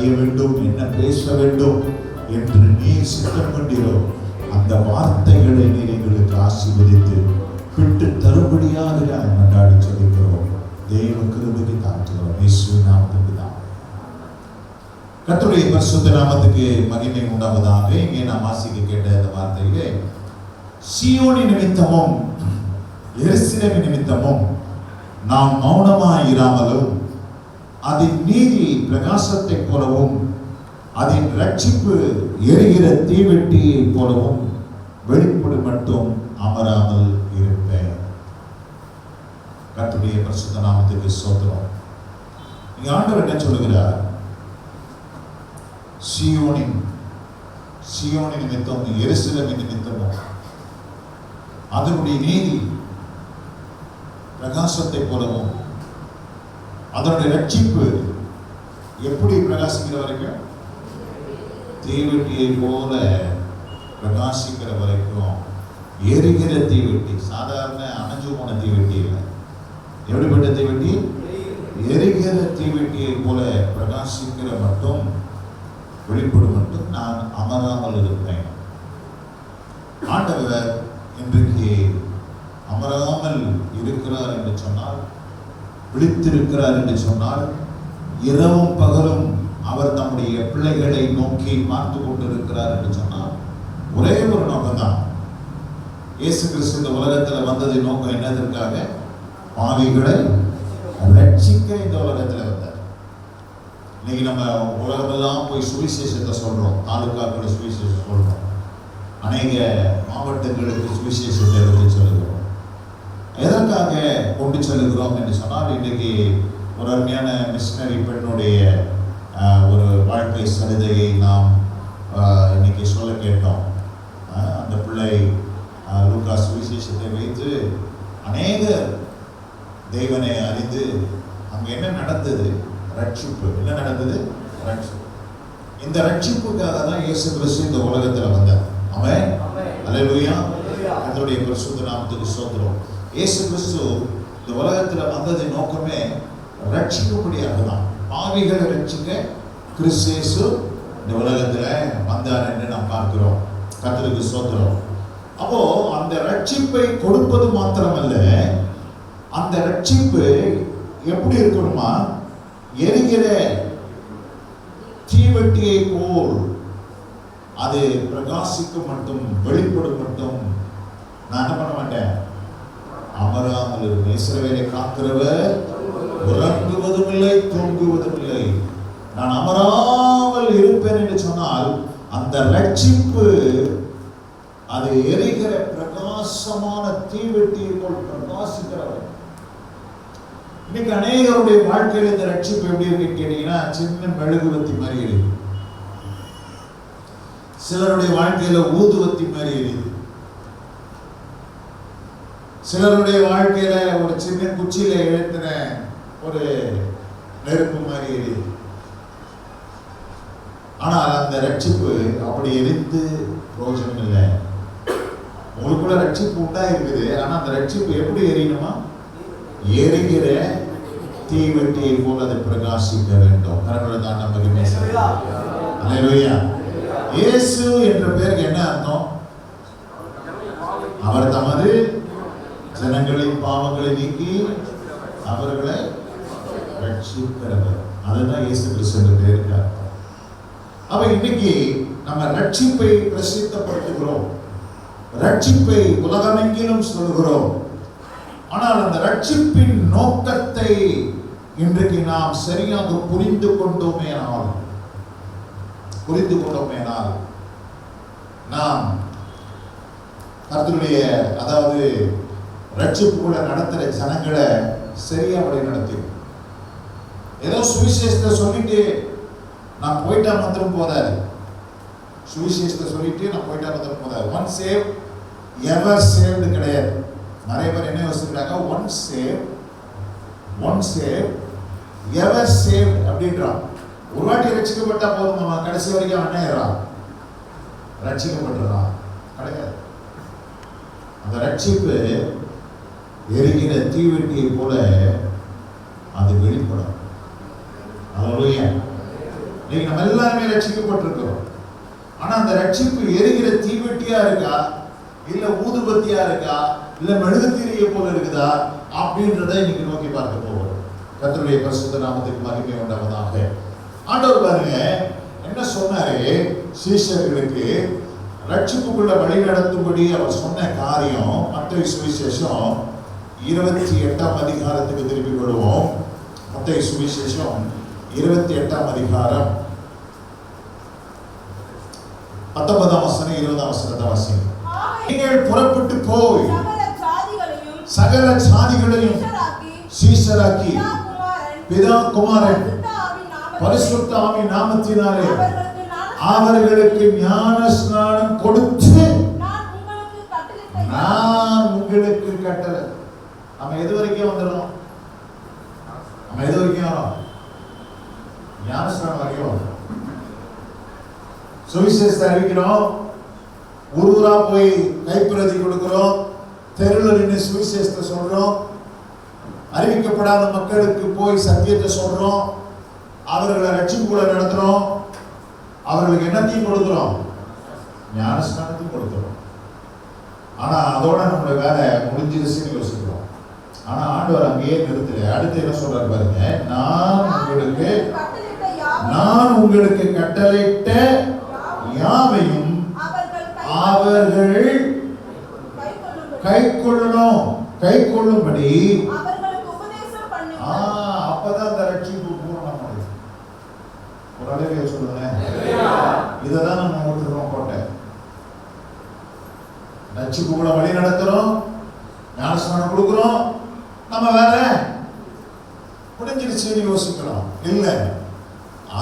செய்ய வேண்டும், என்ன பேச வேண்டும் என்று நீர் சித்தம் கொண்டீரோ அந்த வார்த்தைகளை நீர் எங்களுக்கு ஆசீர்வதித்து விட்டு தரும்படியாக நாங்கள் கொண்டாடி சொல்லிக்கிறோம். தேவ கிருபைக்கு தாழ்த்துகிறோம். இயேசுவின் நாமத்துக்கு தான். கர்த்தருடைய பரிசுத்த நாமத்துக்கு மகிமை உண்டாவதாக. இங்கே நாம் வாசிக்க கேட்ட இந்த வார்த்தையிலே சீயோனின் நிமித்தமும் எருசலேமின் நிமித்தமும் நாம் மௌனமாயிராமலும் அதன் நீதி பிரகாசத்தை போலவும் அதன் ரட்சிப்பு எரிகிற தீவெட்டியை போலவும் வெளிப்படும் மட்டும் அமராமல் இருப்பேன். கர்த்தருடைய பரிசுத்த நாமத்துக்கு ஸ்தோத்திரம். இங்க ஆண்டவர் என்ன சொல்லுகிறார்? சீயோனின் நிமித்தம் எருசலேமின் நிமித்தமும் அதனுடைய நீதி பிரகாசத்தை போலவும் அதனுடைய ரட்சிப்பு எப்படி பிரகாசிக்கிற வரைக்கும், தீவெட்டியை போல பிரகாசிக்கிற வரைக்கும், எரிகிற தீவெட்டி, சாதாரண அணைஞ்சு போன தீவெட்டி இல்லை. எப்படிப்பட்ட தீவெட்டி? எரிகிற தீவெட்டியை போல பிரகாசிக்கிற மட்டும் வெளிப்படும் மட்டும் நான் அமராமல் இருப்பேன். ஆண்டவர் இன்றைக்கு அமராமல் இருக்கிறார் என்று சொன்னால், விழித்திருக்கிறார் என்று சொன்னால், இரவும் பகலும் அவர் நம்முடைய பிள்ளைகளை நோக்கி பார்த்து கொண்டிருக்கிறார் என்று சொன்னால் ஒரே ஒரு நோக்கம் தான். இயேசு கிறிஸ்து இந்த உலகத்தில் வந்தது நோக்கம் என்னதற்காக? பாவிகளை ரட்சிக்க இந்த உலகத்தில் வந்தார். இன்னைக்கு நம்ம உலகமெல்லாம் போய் சுவிசேஷத்தை சொல்றோம், தாலுக்காக்களை சுவிசேஷம் சொல்றோம், அநேக மாவட்டங்களுக்கு சுவிசேஷத்தை எடுத்து சொல்லுகிறோம். எதற்காக கொண்டு செல்லுகிறோம் என்று சொன்னால், இன்றைக்கு ஒரு அருமையான மிஷனரி பெண்ணுடைய ஒரு வாழ்க்கை சரிதையை நாம் இன்னைக்கு சொல்ல கேட்டோம். அந்த பிள்ளை லூக்கா சுவிசேஷத்தை வைத்து அநேக தேவனை அறிந்து அங்கே என்ன நடந்தது? ரட்சிப்பு. என்ன நடந்தது? ரட்சிப்பு. இந்த ரட்சிப்புக்காக தான் இயேசு கிறிஸ்து இந்த உலகத்தில் வந்தார். ஆமென், அல்லேலூயா. கர்த்தருடைய பரிசுத்த நாமத்துக்கு ஸ்தோத்திரம். இயேசு கிறிஸ்து இந்த உலகத்தில் வந்ததின் நோக்கமே ரட்சிக்கும்படியாக தான். பாவிகளை ரட்சிக்க கிறிஸ்து இயேசு இந்த உலகத்தில் வந்தார் என்று நாம் பார்க்கிறோம். கர்த்தருக்கு ஸ்தோத்திரம். அப்போ அந்த ரட்சிப்பை கொடுப்பது மாத்திரமல்ல, அந்த ரட்சிப்பு எப்படி இருக்கணுமா? எரிகிற தீவெட்டியை போல் அது பிரகாசிக்க மட்டும், வெளிப்படும் மட்டும் நான் என்ன பண்ண மாட்டேன்? அமராமல் இருக்கும். இஸ்ரவேலை காக்கிறவர் உறங்குவதும் இல்லை, தூங்குவதும் இல்லை. நான் அமராமல் இருப்பேன் என்று சொன்னால், அந்த ரட்சிப்பு அது எரிகிற பிரகாசமான தீவெட்டியை போல் பிரகாசிக்கிறவர். இன்னைக்கு அநேகருடைய வாழ்க்கையில் இந்த ரட்சிப்பு எப்படி இருக்குன்னு கேட்டீங்கன்னா, சின்ன மெழுகுவத்தி மாதிரி எரியுது. சிலருடைய வாழ்க்கையில ஊதுவத்தி மாதிரி எரியுது. சிலருடைய வாழ்க்கையில ஒரு சின்ன குச்சியில எழுத்தின ஒரு நெருப்பு மாதிரி எரியுது. ஆனால் அந்த ரட்சிப்பு அப்படி எரிந்து பிரயோஜனம் இல்லை. உங்களுக்குள்ள ரட்சிப்பு உண்டா இருக்குது. ஆனா அந்த ரட்சிப்பு எப்படி எரியணுமா? எரிகிற தீவெட்டியை போல அதை பிரகாசிக்க வேண்டும். தான் நமக்கு அல்லேலூயா. இயேசு என்ற பேருக்கு என்ன அர்த்தம்? அவர் தமது ஜனங்களின் பாவங்களை நீக்கி அவர்களை ரட்சிக்கிறவர். அதுதான் இயேசு கிறிஸ்து என்ற பேருக்கு அர்த்தம். அப்ப இன்னைக்கு நம்ம ரட்சிப்பை பிரசித்தப்படுத்துகிறோம், ரட்சிப்பை உலகமெங்கிலும் சொல்கிறோம். ஆனால் அந்த ரட்சிப்பின் நோக்கத்தை இன்றைக்கு நாம் சரியாக புரிந்து கொண்டோமேனால் நாம் கர்த்தருடைய அதாவது ரட்சிப்புக்குள்ள நடத்துற ஜனங்களை சரியா வழி நடத்தி, ஏதோ சுவிசேஷத்தை சொல்லிட்டு நான் போயிட்டா மாத்திரம் போதாது. சுவிசேஷத்தை சொல்லிட்டு நான் போயிட்டா மாத்திரம் போதாது. ஒன் சேவ் எவர் சேவ்டு கிடையாது. நிறைய பேர் என்ன யோசிக்கிறாங்க? ஒன் சேவ் எவர் சேவ்ட் அப்படின்றான். ஒரு வாட்டி ரட்சிக்கப்பட்டா போதும், அவன் கடைசி வரைக்கும் அவன் என்ன ரட்சிக்கப்பட்டுறான் கிடையாது. அந்த ரட்சிப்பு எரிகிற தீவெட்டியை போல அது வெளிப்படும். அல்லேலூயா. இன்னைக்கு நம்ம எல்லாருமே ரட்சிக்கப்பட்டிருக்கிறோம். ஆனா அந்த ரட்சிப்பு எரிகிற தீவெட்டியா இருக்கா, இல்ல ஊதுபத்தியா இருக்கா, இல்ல மெழுகுத்திரியை போல இருக்குதா அப்படின்றத இன்னைக்கு நோக்கி பார்க்க போறோம். கர்த்தருடைய பரிசுத்த நாமத்துக்கு மகிமை உண்டாவதாக. ஆண்டவர் பாருங்க என்ன சொன்னாரு, சீஷர்களுக்கு ரட்சிப்புக்குள்ள வழி நடத்தும்படி அவர் சொன்ன காரியம். மத்தேயு சுவிசேஷம் 28ஆம் அதிகாரத்துக்கு திருப்பி கொள்வோம். மத்தேயு சுவிசேஷம் 28ஆம் அதிகாரம் 19ஆம் வசனம் 20ஆம் வசனத்தை வாசிங்க. நீங்கள் புறப்பட்டு போய் சகல ஜாதிகளையும் சீஷராக்கி பிதா குமாரன் பரிசுத்த ஆவி நாமத்தினாலே அவர்களுக்கு ஞான ஸ்நானம் கொடுத்து நான் உங்களுக்கு கட்டளை. நம்ம எது வரைக்கும் வந்துடும்? நம்ம எது வரைக்கும் வரோம்? ஞான ஸ்நானம் வரைக்கும் வரும். சுவிசேஷத்தை அறிவிக்கிறோம், ஊரூரா போய் கைப்பிரதி கொடுக்கிறோம், தெருவில் நின்று சுவிசேஷத்தை சொல்றோம், அறிவிக்கப்படாத மக்களுக்கு போய் சத்தியத்தை சொல்றோம், அவர்களை ரட்சிப்புக்குள்ள நடத்துறோம், அவர்களுக்கு என்னத்தையும் கொடுக்கிறோம், ஞானஸ்நானத்தையும் கொடுக்கிறோம். ஆனா அதோட நம்மளோட வேலை முடிஞ்சிருச்சுன்னு யோசிக்கிறோம். ஆனா ஆண்டவர் அங்கேயே நிறுத்தல. அடுத்து என்ன சொல்றாரு பாருங்க, நான் உங்களுக்கு கட்டளையிட்ட யாவையும் அவர்கள் கை கொள்ளும்படி அப்பதான் அந்த ரட்சிப்பு பூரணமானது. ஒரு அளவில் சொல்லுங்க, இதைதான் நம்ம விட்டுறோம் கோட்டை. ரட்சிப்பு கூட வழி நடத்துறோம், ஞானஸ்நானம் கொடுக்கிறோம், நம்ம வேற முடிஞ்சிருச்சுன்னு யோசிக்கிறோம். இல்ல,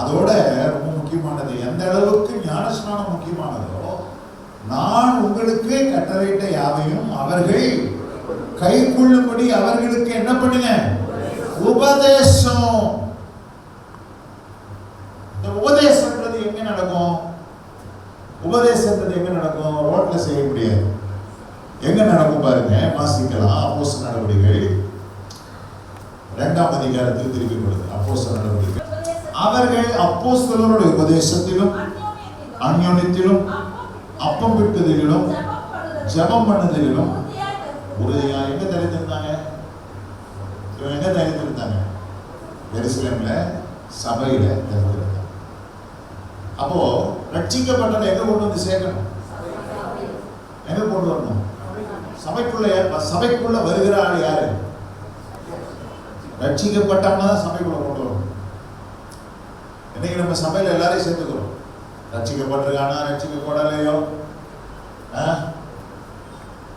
அதோட ரொம்ப முக்கியமானது, எந்த அளவுக்கு ஞானஸ்நானம் முக்கியமானதோ, நான் உங்களுக்கு கட்டளையிட்ட யாவையும் அவர்கள் கை கொள்ளும்படி அவர்களுக்கு என்ன பண்ணுங்க, உபதேசம். இந்த உபதேசம்ன்றது எங்க நடக்கும்? உபதேசம்ன்றது எங்க நடக்கும்? ரோட்ல செய்ய முடியாது. எங்க நடக்கும் பாருங்க, வாசிக்கலாம். அப்போஸ்தலர் நடவடிக்கைகள் 2ஆம் அதிகாரத்தில் திருப்பி கொடுத்து. அப்போஸ்தலர் நடவடிக்கைகள் அவர்கள் அப்போஸ்தலருடைய உபதேசத்திலும் அந்யோன்யத்திலும் அப்பம் விட்டதிலும் ஜெபம் பண்ணுதலிலும் உறுதியா எங்க தெரிந்திருந்தாங்க? எங்க தெரிந்திருந்தாங்க? எருசலேம்ல சபையில தெரிந்திருந்தாங்க. அப்போ ரட்சிக்கப்பட்டதை எங்க கொண்டு வந்து சேர்க்கணும்? எங்க கொண்டு வரணும்? சபைக்குள்ள வருகிற ஆள் யாரு? ரட்சிக்கப்பட்டவங்க தான் சபைக்குள்ள கொண்டு வரணும். இன்னைக்கு நம்ம சபையில எல்லாரையும் சேர்த்துக்கிறோம். ரட்சிக்கப்பட்டிருக்கானா ரட்சிக்கப்படலையோ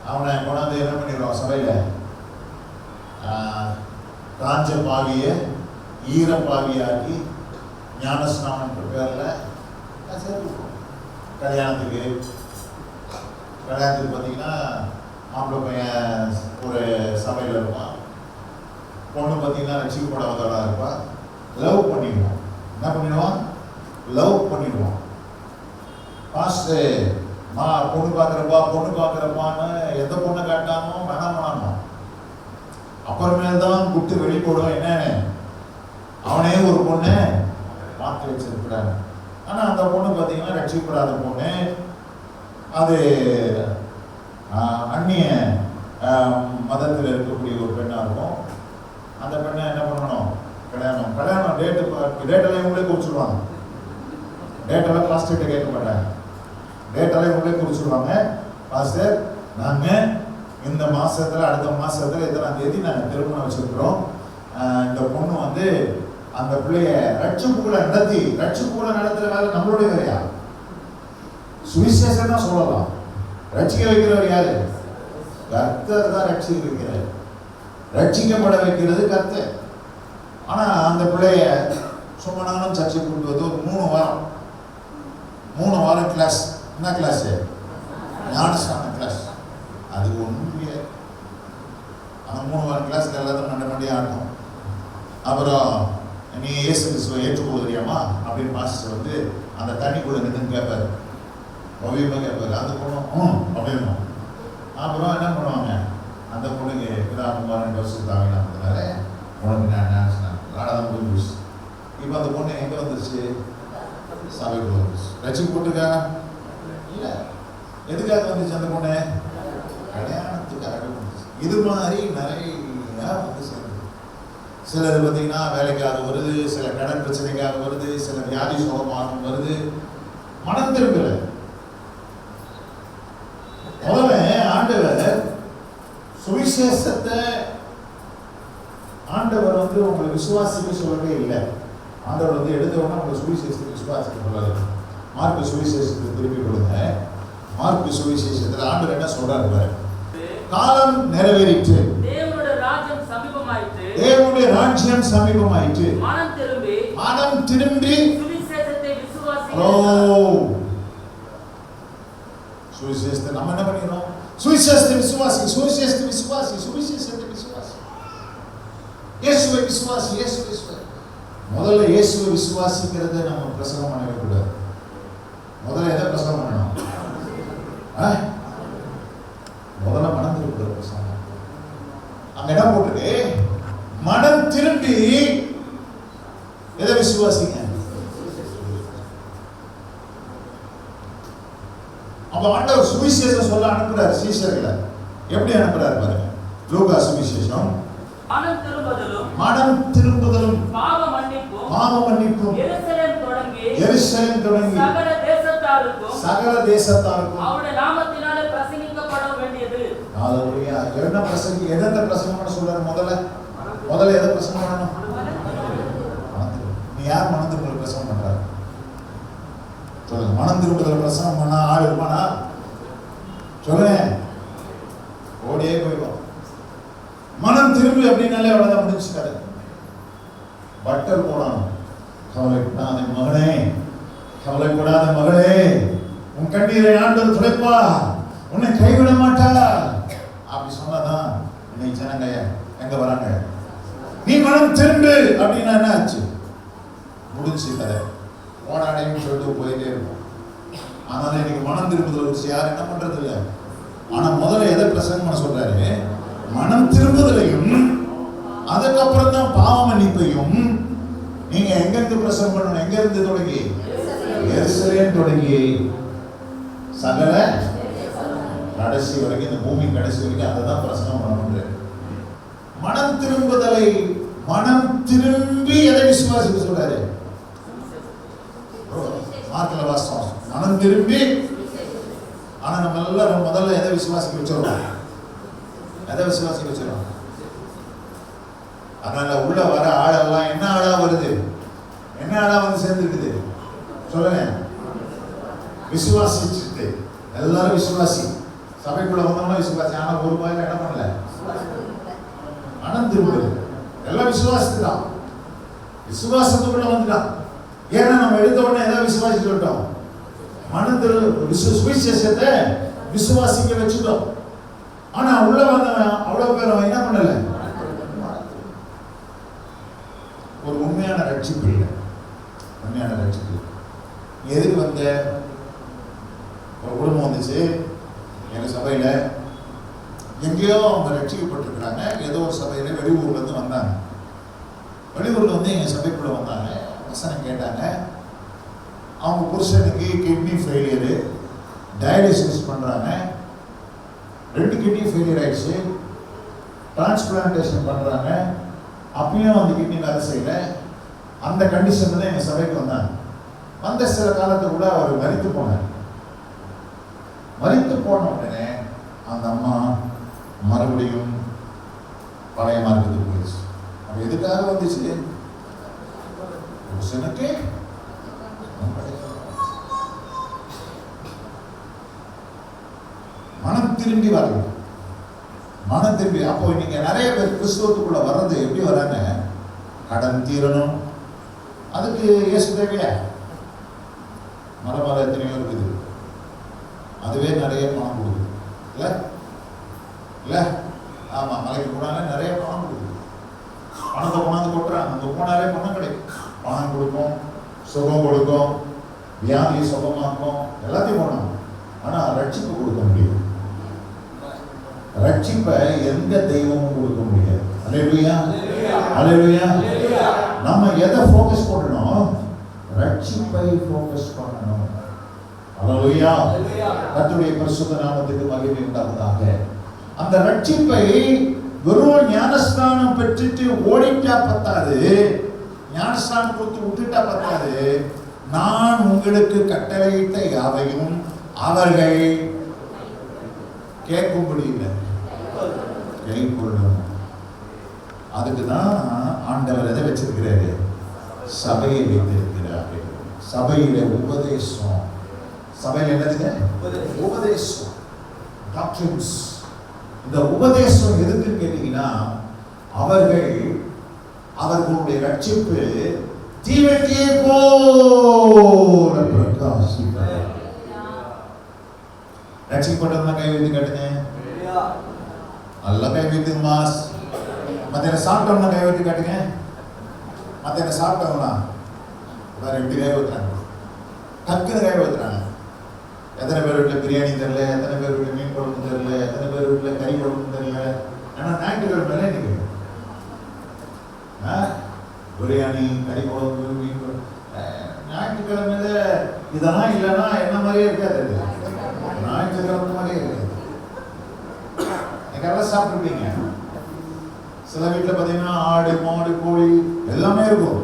அவனை கொண்டாந்து என்ன பண்ணிடுவோம்? சபையில காஞ்ச பாவிய ஈர பாவியாக்கி ஞானஸ்நானன்ற பேர்ல சேர்த்துக்கிறோம். கல்யாணத்துக்கு பார்த்தீங்கன்னா ஆம்பளை பையன் ஒரு சபையில் இருப்பான், பொண்ணு பார்த்தீங்கன்னா ரட்சிக்கப்படாதவளா இருப்பான். லவ் பண்ணிடுவான். என்ன பண்ணிடுவான்? லவ் பண்ணிடுவான். பாஸ்டர் பொண்ணு பார்க்குறப்பான்னு எந்த பொண்ணை காட்டாமோ வேணாமோ அப்புறமேல் தான் குட்டு வெளி போடுவோம். என்ன, அவனே ஒரு பொண்ணு பார்த்து வச்சிருக்கிறாங்க. ஆனால் அந்த பொண்ணு பார்த்தீங்கன்னா ரட்சிக்கப்படாத பொண்ணு, அது அந்நிய மதத்தில் இருக்கக்கூடிய ஒரு பெண்ணாக இருக்கும். அந்த பெண்ணை என்ன பண்ணணும்? கல்யாணம் டேட்டெல்லாம் இவங்களே குறிச்சிடுவாங்க. டேட்டெல்லாம் பாஸ்டர்கிட்ட கேட்க மாட்டாங்க. டேட்டெல்லாம் இவங்களே குறிச்சிடுவாங்க. பாஸ்டர், நாங்கள் இந்த மாதத்தில் அடுத்த மாதத்தில் இத்தனாம் தேதி நாங்கள் திருமணம் வச்சுருக்கிறோம். இந்த பொண்ணு வந்து அந்த பிள்ளைய ரட்சிப்புக்குள்ள நடத்துகிற வேலை நம்மளுடைய வேலையா? சுவிசேஷம் தான் சொல்லலாம். ரட்சிக்க வைக்கிறவர் யாரு? கர்த்தர் தான் ரட்சிக்க வைக்கிறார். ரட்சிக்கப்பட வைக்கிறது கர்த்தர். ஆனா அந்த பிள்ளைய சும்மா நானும் சர்ச்சை கொண்டு வந்து ஒரு 3 வாரம் கிளாஸ். என்ன கிளாஸ்? ஞானஸ்நான கிளாஸ். அது ஒன்றும் முடியாது. அந்த 3 வாரம் கிளாஸ்ல எல்லாத்தையும் மண்டியே ஆட்டும். அப்புறம் நீ இயேசு கிறிஸ்துவை ஏற்றுக்கொள்கிறியாமா அப்படின்னு மாஸ்டர் வந்து அந்த தண்ணிக்குள்ள நின்று கேட்பாரு. ஓவியமாக கேட்பாரு. அந்த பொண்ணும் அப்படின்னு. அப்புறம் என்ன பண்ணுவாங்க, அந்த பொண்ணுக்கு இப்போதான் 2 வருஷத்துக்கு ஆகினால உனக்கு நான் ஞானஸ்நானம் ஆடாதான் போய். இப்போ அந்த பொண்ணு எங்கே வந்துருச்சு? சபைக்குள்ள ரட்சிப்பு போட்டிருக்காங்க இல்ல. எதுக்காக வந்துச்சு அந்த பொண்ணு? கல்யாணத்துக்காக வந்துச்சு. இது மாதிரி நிறைய வந்து சேர்ந்து சிலர் பார்த்தீங்கன்னா வேலைக்காக வருது, சில கடன் பிரச்சனைக்காக வருது, சில வியாதி சோகமானம் வருது, மனம் திரும்பல. முதல்ல ஆண்டவர் சுவிசேஷத்தை ஆண்டவர் வந்து உங்களை விசுவாசிக்க சொல்லவே இல்லை. ஆண்டவர் வந்து எடுத்தவொடனே உங்களை சுவிசேஷத்தை விசுவாசிக்க சொல்லாது. மார்க்கு சுவிசேஷத்தை திருப்பி கொடுங்க. மார்க்கு சுவிசேஷத்தில் ஆண்டவர் என்ன சொல்றாரு? காலம் நிறைவேறிற்று, தேவனுடைய ராஜ்யம் சமீபமாயிற்று, மனம் திரும்பி சுவிசேஷத்தை விசுவாசிக்கிறோம். சுவிசேஷத்தை நம்ம என்ன பண்ணிக்கிறோம்? சுவிசேஷத்தை விசுவாசி, சுவிசேஷத்தை விசுவாசி, சுவிசேஷத்தை விசுவாசி, இயேசுவை விசுவாசி, இயேசுவை விசுவாசி. முதல்ல இயேசுவை விசுவாசிக்கிறத நம்ம பிரசங்கம் பண்ணவே கூடாது. முதல்ல எதை பிரசங்கம் பண்ணணும்? முதல்ல மனம் திரும்புகிற பிரசங்கம். அங்க என்ன போட்டுருக்கு? மனம் திரும்பி எதை விசுவாசிங்க. அப்ப ஆண்டவர் சுவிசேஷம் சொல்ல அனுப்புறாரு சீஷர்களை. எப்படி அனுப்புறாரு பாருங்க. லூக்கா சுவிசேஷம் மனம் திரும்புதலும் பாவ மன்னிப்பும் எருசலேம் தொடங்கி சகல தேசத்தாருக்கும் அவருடைய நாமத்தினாலே பிரசங்கிக்கப்பட வேண்டியது. ஹalleluya. என்ன பிரசங்கி எதை பிரசங்கம் பண்ண சொல்றாரு? முதல்ல எதை பிரசங்கம் பண்ணணும்? நீ யார் மனம் திரும்புதல் பிரசங்கம் பண்றாரு? சொல்லுங்க. மனம் திரும்புதல் பிரசங்கம் பண்ணா ஆள் இருப்பானா? சொல்லுங்க. ஓடியே போயிடும். மனம் திரும்பி அப்படின்னாலே அவ்வளவுதான் முடிச்சுக்காரு. பட்டர் போடணும். கவலைப்படாத மகனே, கவலைப்படாத மகளே, உன் கண்ணீரை ஆண்டவர் துடைப்பா, உன்னை கைவிட மாட்டா. அப்படி சொன்னாதான் இன்னைக்கு ஜனங்க எங்க வராங்க? நீ மனம் திரும்பு அப்படின்னா என்ன ஆச்சு? முடிஞ்சு கதை. ஓடாடையும் சொல்லிட்டு போயிட்டே இருக்கும். அதனால இன்னைக்கு மனம் திரும்புதல் வச்சு யாரும் என்ன பண்றது இல்லை. ஆனா முதல்ல எதை பிரசங்கம் பண்ண சொல்றாரு? மனம் திரும்புதலையும் அதுக்கப்புறம் தான் பாவ மன்னிப்பையும். நீங்க எங்கிருந்து பிரசங்கம் பண்ணணும்? எங்க இருந்து தொடங்கி? எருசலேம் தொடங்கி சகல கடைசி வரைக்கும், இந்த பூமி கடைசி வரைக்கும் அதை தான் பிரசங்கம் பண்ணணும். மனம் திரும்புதலை, மனம் திரும்பி எதை விசுவாசிக்க சொல்றாரு? மார்க்ல வாசம் மனம் திரும்பி. ஆனா நம்ம எல்லாம் முதல்ல எதை விசுவாசிக்க வச்சிடறோம்? எதை விசுவாசிக்க வச்சிடறோம்? அதனால உள்ள வர ஆளெல்லாம் என்ன ஆளா வருது? என்ன ஆளா வந்து சேர்ந்துருக்குது? சொல்லுங்க. விசுவாசிச்சுட்டு எல்லாரும் விசுவாசி. சபைக்குள்ள வந்தவங்களும் விசுவாசி. ஆனா ஒரு பாயில என்ன பண்ணல? மனம் திரும்புது. எல்லாம் விசுவாசத்துதான். விசுவாசத்துக்குள்ள வந்துட்டான். ஏன்னா நம்ம எடுத்த உடனே எதாவது விசுவாசி சொல்லிட்டோம். மனம் திரு சுவிசேஷத்தை விசுவாசிக்க வச்சுட்டோம். ஆனா உள்ள வந்தவன் அவ்வளவு பேர் அவன் என்ன பண்ணல? ஒரு உண்மையான ரட்சிப்பு இல்லை. உண்மையான ரட்சிப்பு எதுக்கு வந்த? ஒரு குடும்பம் வந்துச்சு எங்க சபையில. எங்கேயோ அவங்க ரட்சிக்கப்பட்டிருக்கிறாங்க. ஏதோ ஒரு சபையில வெளியூர்ல இருந்து வந்தாங்க. வெளியூர்ல வந்து எங்க சபைக்குள்ள வந்தாங்க. வசனம் கேட்டாங்க. அவங்க புருஷனுக்கு கிட்னி ஃபெயிலியரு, டயாலிசிஸ் பண்றாங்க. 2 கிட்னி ஃபெயிலியர் ஆயிடுச்சு. டிரான்ஸ்பிளான்டேஷன் பண்றாங்க. அப்பயும் அந்த கிட்னி வேலை செய்யல. அந்த கண்டிஷன்ல தான் எங்க சபைக்கு வந்தாங்க. வந்த சில காலத்துக்குள்ள அவர் மரித்து போனார். மரித்து போன உடனே அந்த அம்மா மறுபடியும் பழைய மார்க்கத்துக்கு போயிடுச்சு. அப்ப எதுக்காக வந்துச்சு? புருஷனுக்கு மனம் திரும்பி வரணும். மனம் திரும்பி. அப்போ நீங்க நிறைய பேர் கிறிஸ்துவத்துக்குள்ள வர்றது எப்படி வராங்க? கடன் தீரணும், அதுக்கு இயேசு தேவையா? மரம் எத்தனையோ இருக்குது, அதுவே நிறைய பணம் கொடுக்குது. இல்ல இல்ல ஆமா, மலைக்கு போனாலே நிறைய பணம் கொடுக்குது. பணத்தை கொண்டாந்து கொட்டுறாங்க. அங்க போனாலே பணம் கிடைக்கும். பணம் கொடுக்கும், சுகம் கொடுக்கும், வியாதி சுகமாக்கும், எல்லாத்தையும் போனாங்க. ஆனா ரட்சிப்பு கொடுக்க முடியும். ரட்சிப்பை எந்த தெய்வமும் கொடுக்க முடியாது. அல்லேலூயா, அல்லேலூயா. நம்ம எதை ஃபோக்கஸ் பண்ணணும்? ரட்சிப்பை ஃபோக்கஸ் பண்ணணும். அல்லேலூயா. கர்த்தருடைய பரிசுத்த நாமத்துக்கு மகிமை உண்டாவதாக. அந்த ரட்சிப்பை வெறும் ஞானஸ்நானம் பெற்றுட்டு ஓடிட்டா பத்தாது, ஞானஸ்நானம் கொடுத்து விட்டுட்டா பத்தாது. நான் உங்களுக்கு கட்டளையிட்ட யாவையும் அவர்கள் கேட்கும்படி இல்லை, கைக்கொள்ளணும். அதுக்குதான் ஆண்டவர் எதை வச்சிருக்கிறாரு? சபையை வைத்திருக்கிறாரு. சபையில உபதேசம். சபையில் என்னதுங்க? உபதேசம், டாக்டரின்ஸ். இந்த உபதேசம் எதுக்கு கேட்டீங்கன்னா, அவர்களுடைய ரட்சிப்பு தீவெட்டியை போல பிரகாசிக்கிறது. ரட்சிக்கப்பட்டவங்க கை வைத்து காட்டுங்க. நல்லா கை வைத்து மாஸ். மத்தியான சாப்பிட்டவங்க கை வைத்து காட்டுங்க. மத்தியான சாப்பிட்டவங்களா வேற எப்படி கை வைக்கிறாங்க? டக்குன்னு கை வைக்கிறாங்க. எத்தனை பேர் வீட்டில் பிரியாணி தெரியல, எத்தனை பேர் வீட்டில் மீன் குழம்பு தெரியல, எத்தனை பேர் வீட்டில் கறி குழம்பு தெரியல. ஆனால் ஞாயிற்றுக்கிழமை இன்னைக்கு பிரியாணி, கறி குழம்பு, மீன் குழம்பு. ஞாயிற்றுக்கிழமையில இதெல்லாம் இல்லைன்னா என்ன மாதிரியே இருக்காது. ஞாயிற்றுக்கிழமை மாதிரியே இருக்காது. எல்லாம் சாப்பிட்டுருப்பீங்க. சில வீட்டில் பார்த்தீங்கன்னா ஆடு, மாடு, கோழி எல்லாமே இருக்கும்.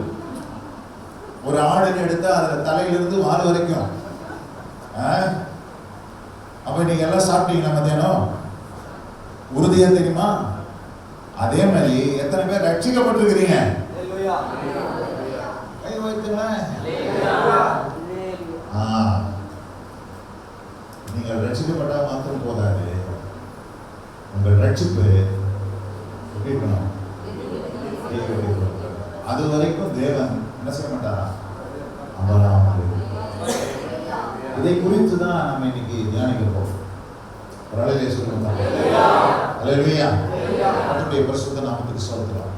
ஒரு ஆடுன்னு எடுத்தா அதில் தலையிலிருந்து வால் வரைக்கும். அப்ப நீங்க எல்லாம் சாப்பிட்டீங்களா மத்தியானம்? உறுதியா தெரியுமா? அதே மாதிரி எத்தனை பேர் ரட்சிக்கப்பட்டிருக்கிறீங்க? கை வைத்துங்களேன். நீங்கள் ரட்சிக்கப்பட்டா மாத்திரம் போதாது, உங்கள் ரட்சிப்பு இருக்கணும். அது வரைக்கும் தேவன் என்ன செய்ய மாட்டாரா? அமராமல். இதை குறித்து தான் நம்ம இன்னைக்கு தியானிக்க போறோம். கர்த்தருடைய பரிசுத்த நாமத்துக்கு ஸ்தோத்திரம்.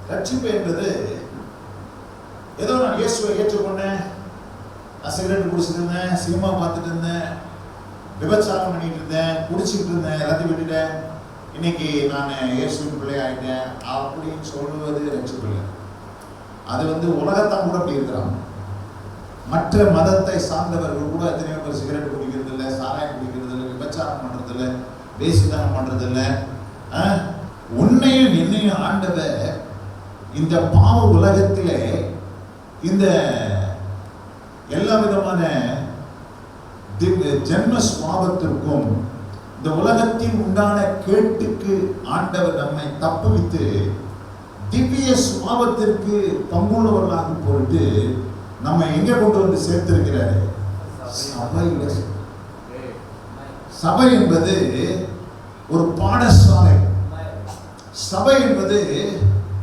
ரட்சிப்பு என்பது ஏதோ நான் இயேசுவை ஏற்றுக்கொண்டேன், நான் சிகரெட் குடிச்சிட்டு இருந்தேன், சினிமா பார்த்துட்டு இருந்தேன், விபச்சாரம் பண்ணிட்டு இருந்தேன், குடிச்சிட்டு இருந்தேன், எல்லாத்தையும் விட்டுட்டேன், இன்னைக்கு நான் இயேசுவின் பிள்ளை ஆயிட்டேன் அப்படின்னு சொல்லுவது ரட்சிப்பு இல்லை. அது உலகத்தான் கூட அப்படி இருக்கிறாங்க. மற்ற மதத்தை சார்ந்தவர்கள் கூட எத்தனையோ பேர் சிகரெட் குடிக்கிறது இல்லை, சாராயம் குடிக்கிறது இல்லை, விபச்சாரம் பண்றது இல்லை, வேசித்தனம் பண்றது இல்லை. உன்னையும் என்னையும் ஆண்டவர் இந்த பாவ உலகத்திலே இந்த எல்லா விதமான ஜென்ம சுவாபத்திற்கும் இந்த உலகத்தில் உண்டான கேட்டுக்கு ஆண்டவர் நம்மை தப்புவித்து திவ்ய சுவாபத்திற்கு பங்குள்ளவர்களாக பொருட்டு நம்ம எங்க கொண்டு வந்து சேர்த்திருக்கிறாரு? சபையில. சபை என்பது ஒரு பாடசாலை, சபை என்பது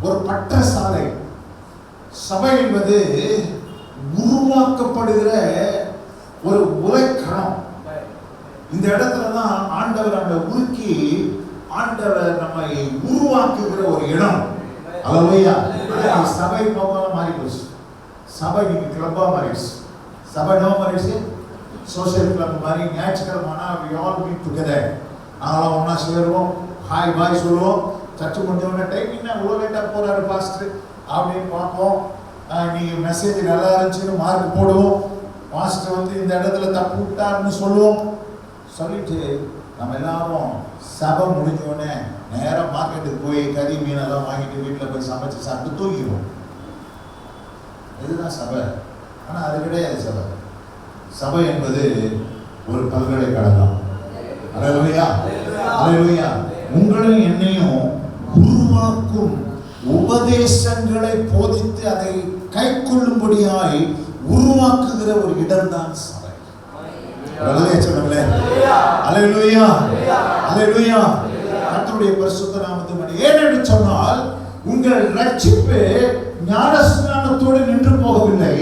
ஒரு பட்டசாலை, சபை என்பது உருவாக்கப்படுகிற ஒரு உலகம். இந்த இடத்துலதான் ஆண்டவர் நம்மை உருக்கி, ஆண்டவர் நம்மை உருவாக்குகிற ஒரு இடம். அல்லேலூயா. சபை நோக்கமா மாறி போச்சு. சபை இன்னைக்கு கிளப்பா மாறிடுச்சு. சபை நோ மாறிடுச்சு, சோசியல் கிளப் மாதிரி. ஞாயிற்றுக்கிழமைனா we all meet together. நாங்களாம் ஒன்றா சேருவோம், ஹாய் பாய் சொல்லுவோம். சர்ச்சு முடிஞ்சவொடனே டைம் என்ன இவ்வளோ லேட்டாக போகிறாரு பாஸ்டர் அப்படின்னு பார்ப்போம். நீங்கள் மெசேஜ் நல்லா இருந்துச்சுன்னு மார்க் போடுவோம். பாஸ்டர் இந்த இடத்துல தப்பு விட்டாருன்னு சொல்லுவோம். சொல்லிட்டு நம்ம எல்லாரும் சபை முடிஞ்சோடனே நேராக மார்க்கெட்டுக்கு போய் கறி மீனெல்லாம் வாங்கிட்டு வீட்டில் போய் சமைச்சு சாப்பிட்டு தூங்கிடுவோம். இதுதான் சபை. ஆனால் அது கிடையாது சபை. சபை என்பது ஒரு பல்கலைக்கழகம். அல்லேலூயா, அல்லேலூயா. உங்களையும் என்னையும் உருவாக்கும் உபதேசங்களை போதித்து அதை கை கொள்ளும்படியாய் உருவாக்குகிற ஒரு இடம்தான் சபை. அல்லேலூயா, அல்லேலூயா. கர்த்தருடைய பரிசுத்த நாமத்துக்கு ஏனென்று சொன்னால், உங்கள் ரட்சிப்பு ஞானஸ்நானத்தோடு நின்று போகவில்லை.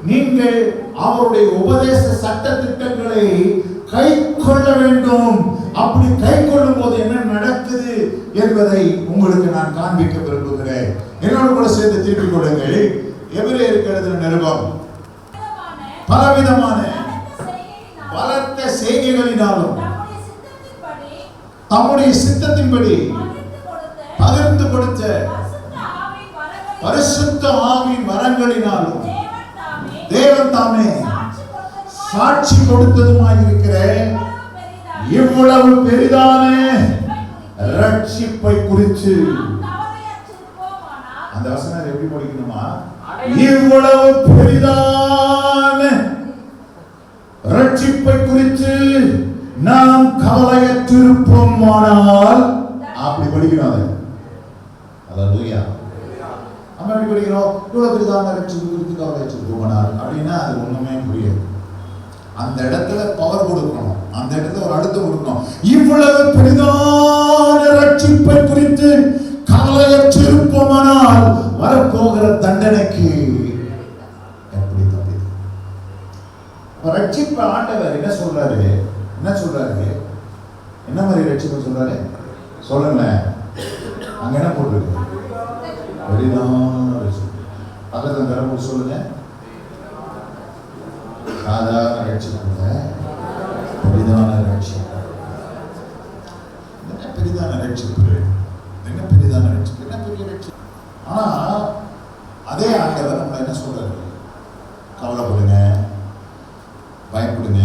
நீங்கள் அவருடைய உபதேச சட்ட திட்டங்களை கை கொள்ள வேண்டும். அப்படி கை கொள்ளும் போது என்ன நடக்குது என்பதை உங்களுக்கு நான் காண்பிக்க விரும்புகிறேன். என்னோடு கூட சேர்ந்து திருப்பிக் கொள்ளுங்கள். எபிரேயருக்கு எழுதின நிருபம், பலவிதமான பலத்த செய்கைகளினாலும் தம்முடைய சித்தத்தின்படி பகிர்ந்து கொடுத்த பரிசுத்த ஆவியின் வரங்களினாலும் தேவன் தாமே சாட்சி கொடுத்ததுமாய் இருக்கிற இவ்வளவு பெரிதான ரட்சிப்பை குறித்து அந்த வசனம் எப்படி படிக்கணுமா? இவ்வளவு பெரிதான ரட்சிப்பை குறித்து நாம் கவலையற்றிருப்போமானால் அப்படி படிக்கணும். அல்லேலூயா. நம்ம எப்படி படிக்கிறோம்? இவ்வளவு பெரிதான ரட்சிப்பு குறித்து கவலையற்றிருப்போமானால் அப்படின்னா அது ஒண்ணுமே புரியாது. அந்த இடத்துல பவர் கொடுக்கணும், அந்த இடத்துல ஒரு அழுத்தம் கொடுக்கணும். இவ்வளவு பெரிதான ரட்சிப்பை குறித்து கவலையற்றிருப்போமானால் வரப்போகிற தண்டனைக்கு எப்படி தப்பிது? ரட்சிப்பு ஆண்டவர் என்ன சொல்றாரு? என்ன மாதிரி ரட்சிப்பு சொல்றாரு? சொல்லுங்க. அங்க என்ன போட்டிருக்கு? பெரிதான ரட்சிப்பு. பக்கத்துல கரம்பு சொல்லுங்க. சாதாரண ரட்சிப்பு, பெரிதான ரட்சிப்பு. என்ன பெரிதான ரட்சிப்பு? என்ன பெரிதான ரட்சிப்பு? என்ன பெரிய ரட்சிப்பு? ஆனா அதே ஆண்டவர் நம்ம என்ன சொல்றாரு? கவலைப்படுங்க, பயப்படுங்க.